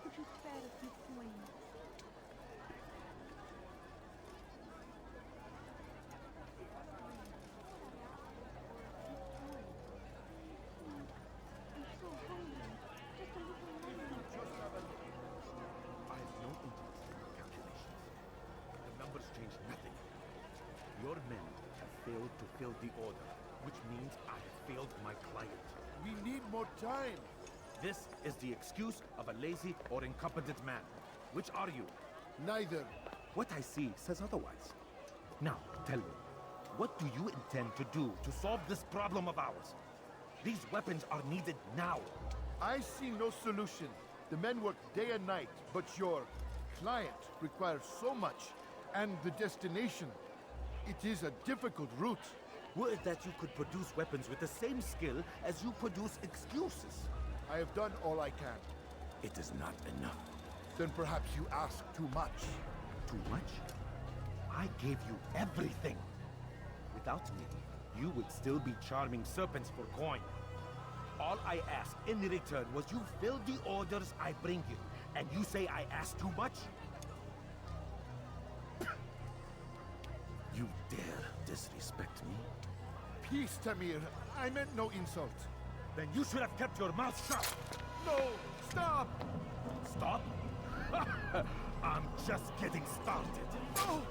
Could you spare a few coins? I'm so hungry. Just a little money. I have no interest in your calculations. The numbers change nothing. Your men have failed to fill the order, which means I have failed my client. We need more time. This is the excuse of a lazy or incompetent man. Which are you? Neither. What I see says otherwise. Now, tell me, what do you intend to do to solve this problem of ours? These weapons are needed now. I see no solution. The men work day and night, but your client requires so much, and the destination. It is a difficult route. Were it that you could produce weapons with the same skill as you produce excuses. I have done all I can. It is not enough. Then perhaps you ask too much. Too much? I gave you everything. Without me, you would still be charming serpents for coin. All I ask in return was you fill the orders I bring you, and you say I ask too much? You dare disrespect me? Peace, Tamir. I meant no insult. Then you should have kept your mouth shut. No! Stop! Stop? I'm just getting started. No!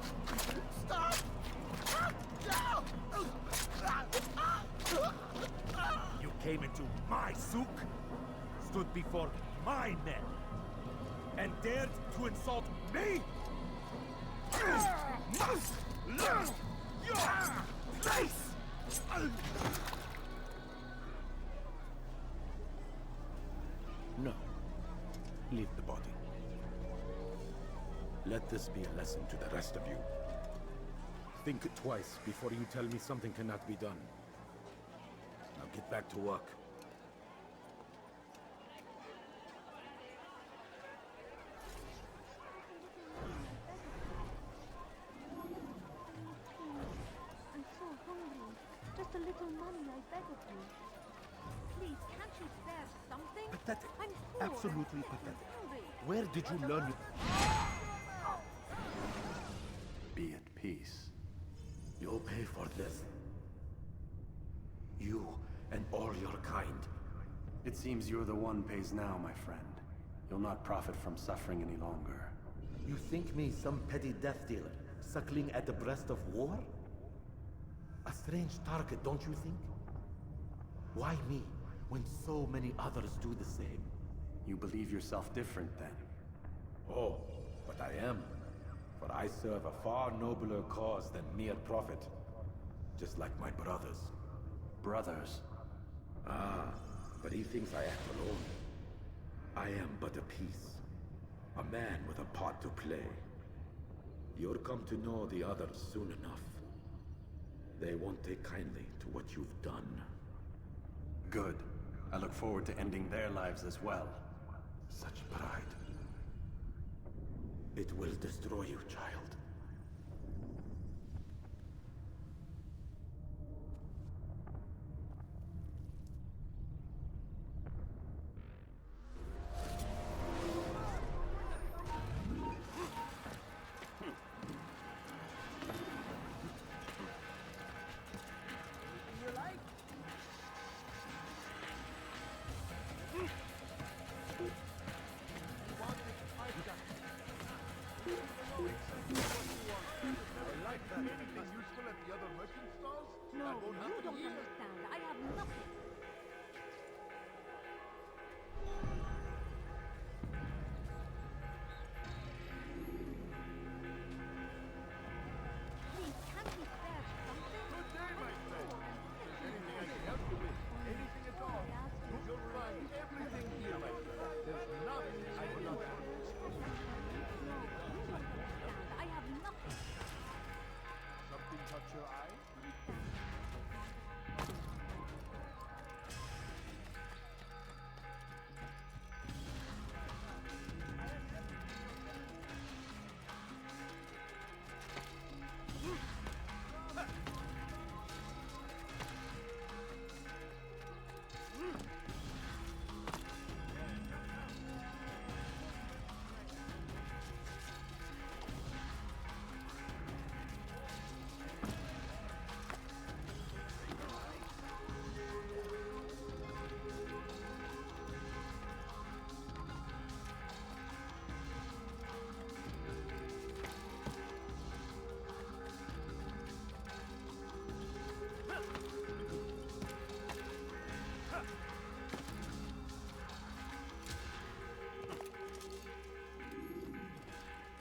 Stop! You came into my souk, stood before my men, and dared to insult me? You must learn your place! No. Leave the body. Let this be a lesson to the rest of you. Think twice before you tell me something cannot be done. Now get back to work. I'm so hungry. Just a little money, I beg of you. Please, can't you spare something? Pathetic. I'm poor. Absolutely I'm pathetic. hungry. Where did you learn your... Be at peace. You'll pay for this. You and all your kind. It seems you're the one pays now, my friend. You'll not profit from suffering any longer. You think me some petty death dealer, suckling at the breast of war? A strange target, don't you think? Why me, when so many others do the same? You believe yourself different, then? Oh, but I am. For I serve a far nobler cause than mere profit. Just like my brothers. Brothers? Ah, but he thinks I act alone. I am but a piece. A man with a part to play. You'll come to know the others soon enough. They won't take kindly to what you've done. Good. I look forward to ending their lives as well. Such pride. It will destroy you, child. Anything useful at the other merchant stalls? No, That won't you happen don't here. understand. I have nothing. Please, can't we spare something? Good day, my friend. If there's anything I can help you with, anything at all, you'll find everything here, my friend. There's nothing I will not do. I have nothing. Something caught your eye?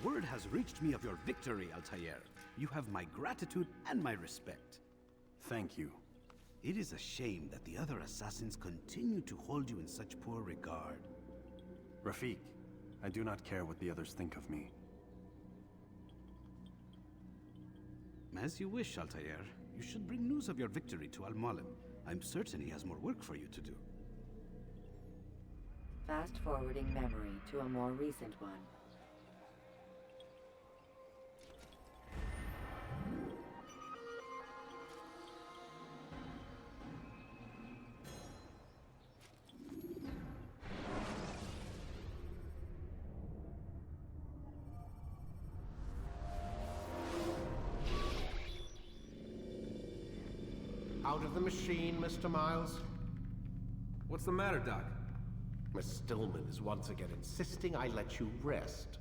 Word has reached me of your victory, Altair. You have my gratitude and my respect. Thank you. It is a shame that the other assassins continue to hold you in such poor regard. Rafik, I do not care what the others think of me. As you wish, Altair. You should bring news of your victory to Al-Mualim. I'm certain he has more work for you to do. Fast-forwarding memory to a more recent one. Out of the machine, Mr. Miles? What's the matter, Doc? Miss Stillman is once again insisting I let you rest.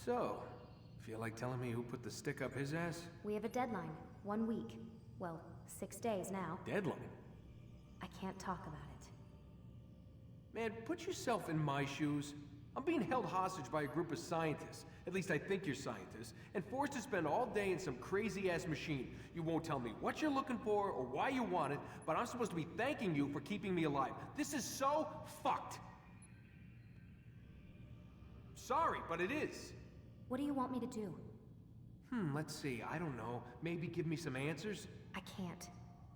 So, feel like telling me who put the stick up his ass? We have a deadline. 1 week. Well, 6 days now. Deadline? I can't talk about it. Man, put yourself in my shoes. I'm being held hostage by a group of scientists. At least I think you're scientists. And forced to spend all day in some crazy-ass machine. You won't tell me what you're looking for or why you want it, but I'm supposed to be thanking you for keeping me alive. This is so fucked. Sorry, but it is. What do you want me to do? Let's see. I don't know. Maybe give me some answers? I can't.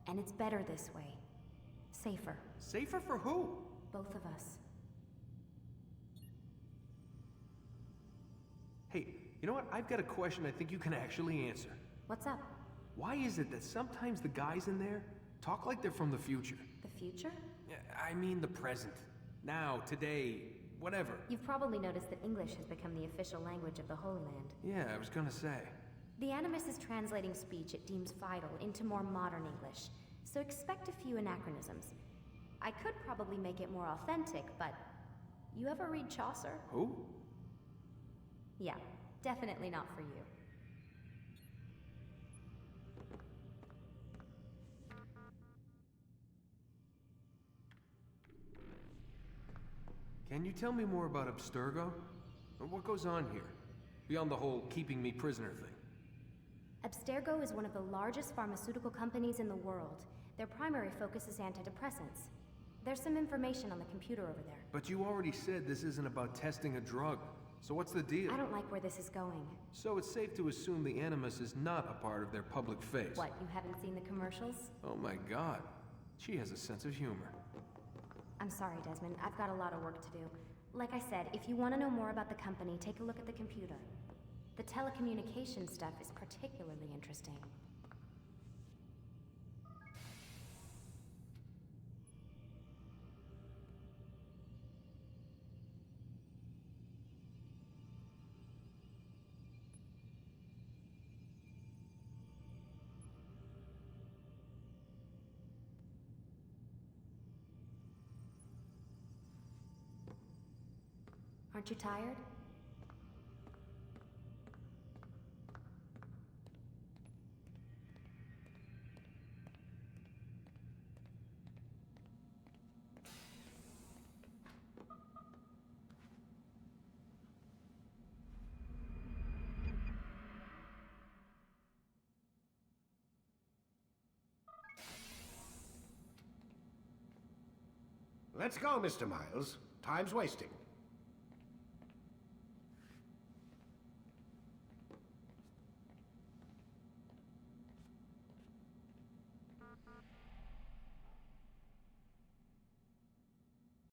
And it's better this way. Safer. Safer for who? Both of us. Hey, you know what? I've got a question I think you can actually answer. What's up? Why is it that sometimes the guys in there talk like they're from the future? The future? I mean the present. Now, today, whatever. You've probably noticed that English has become the official language of the Holy Land. Yeah, I was gonna say. The Animus is translating speech it deems vital into more modern English, so expect a few anachronisms. I could probably make it more authentic, but... You ever read Chaucer? Who? Yeah, definitely not for you. Can you tell me more about Abstergo? What goes on here? Beyond the whole keeping me prisoner thing. Abstergo is one of the largest pharmaceutical companies in the world. Their primary focus is antidepressants. There's some information on the computer over there. But you already said this isn't about testing a drug. So what's the deal? I don't like where this is going. So it's safe to assume the Animus is not a part of their public face. What, you haven't seen the commercials? Oh my god. She has a sense of humor. I'm sorry, Desmond. I've got a lot of work to do. Like I said, if you want to know more about the company, take a look at the computer. The telecommunication stuff is particularly interesting. Aren't you tired? Let's go, Mr. Miles. Time's wasting.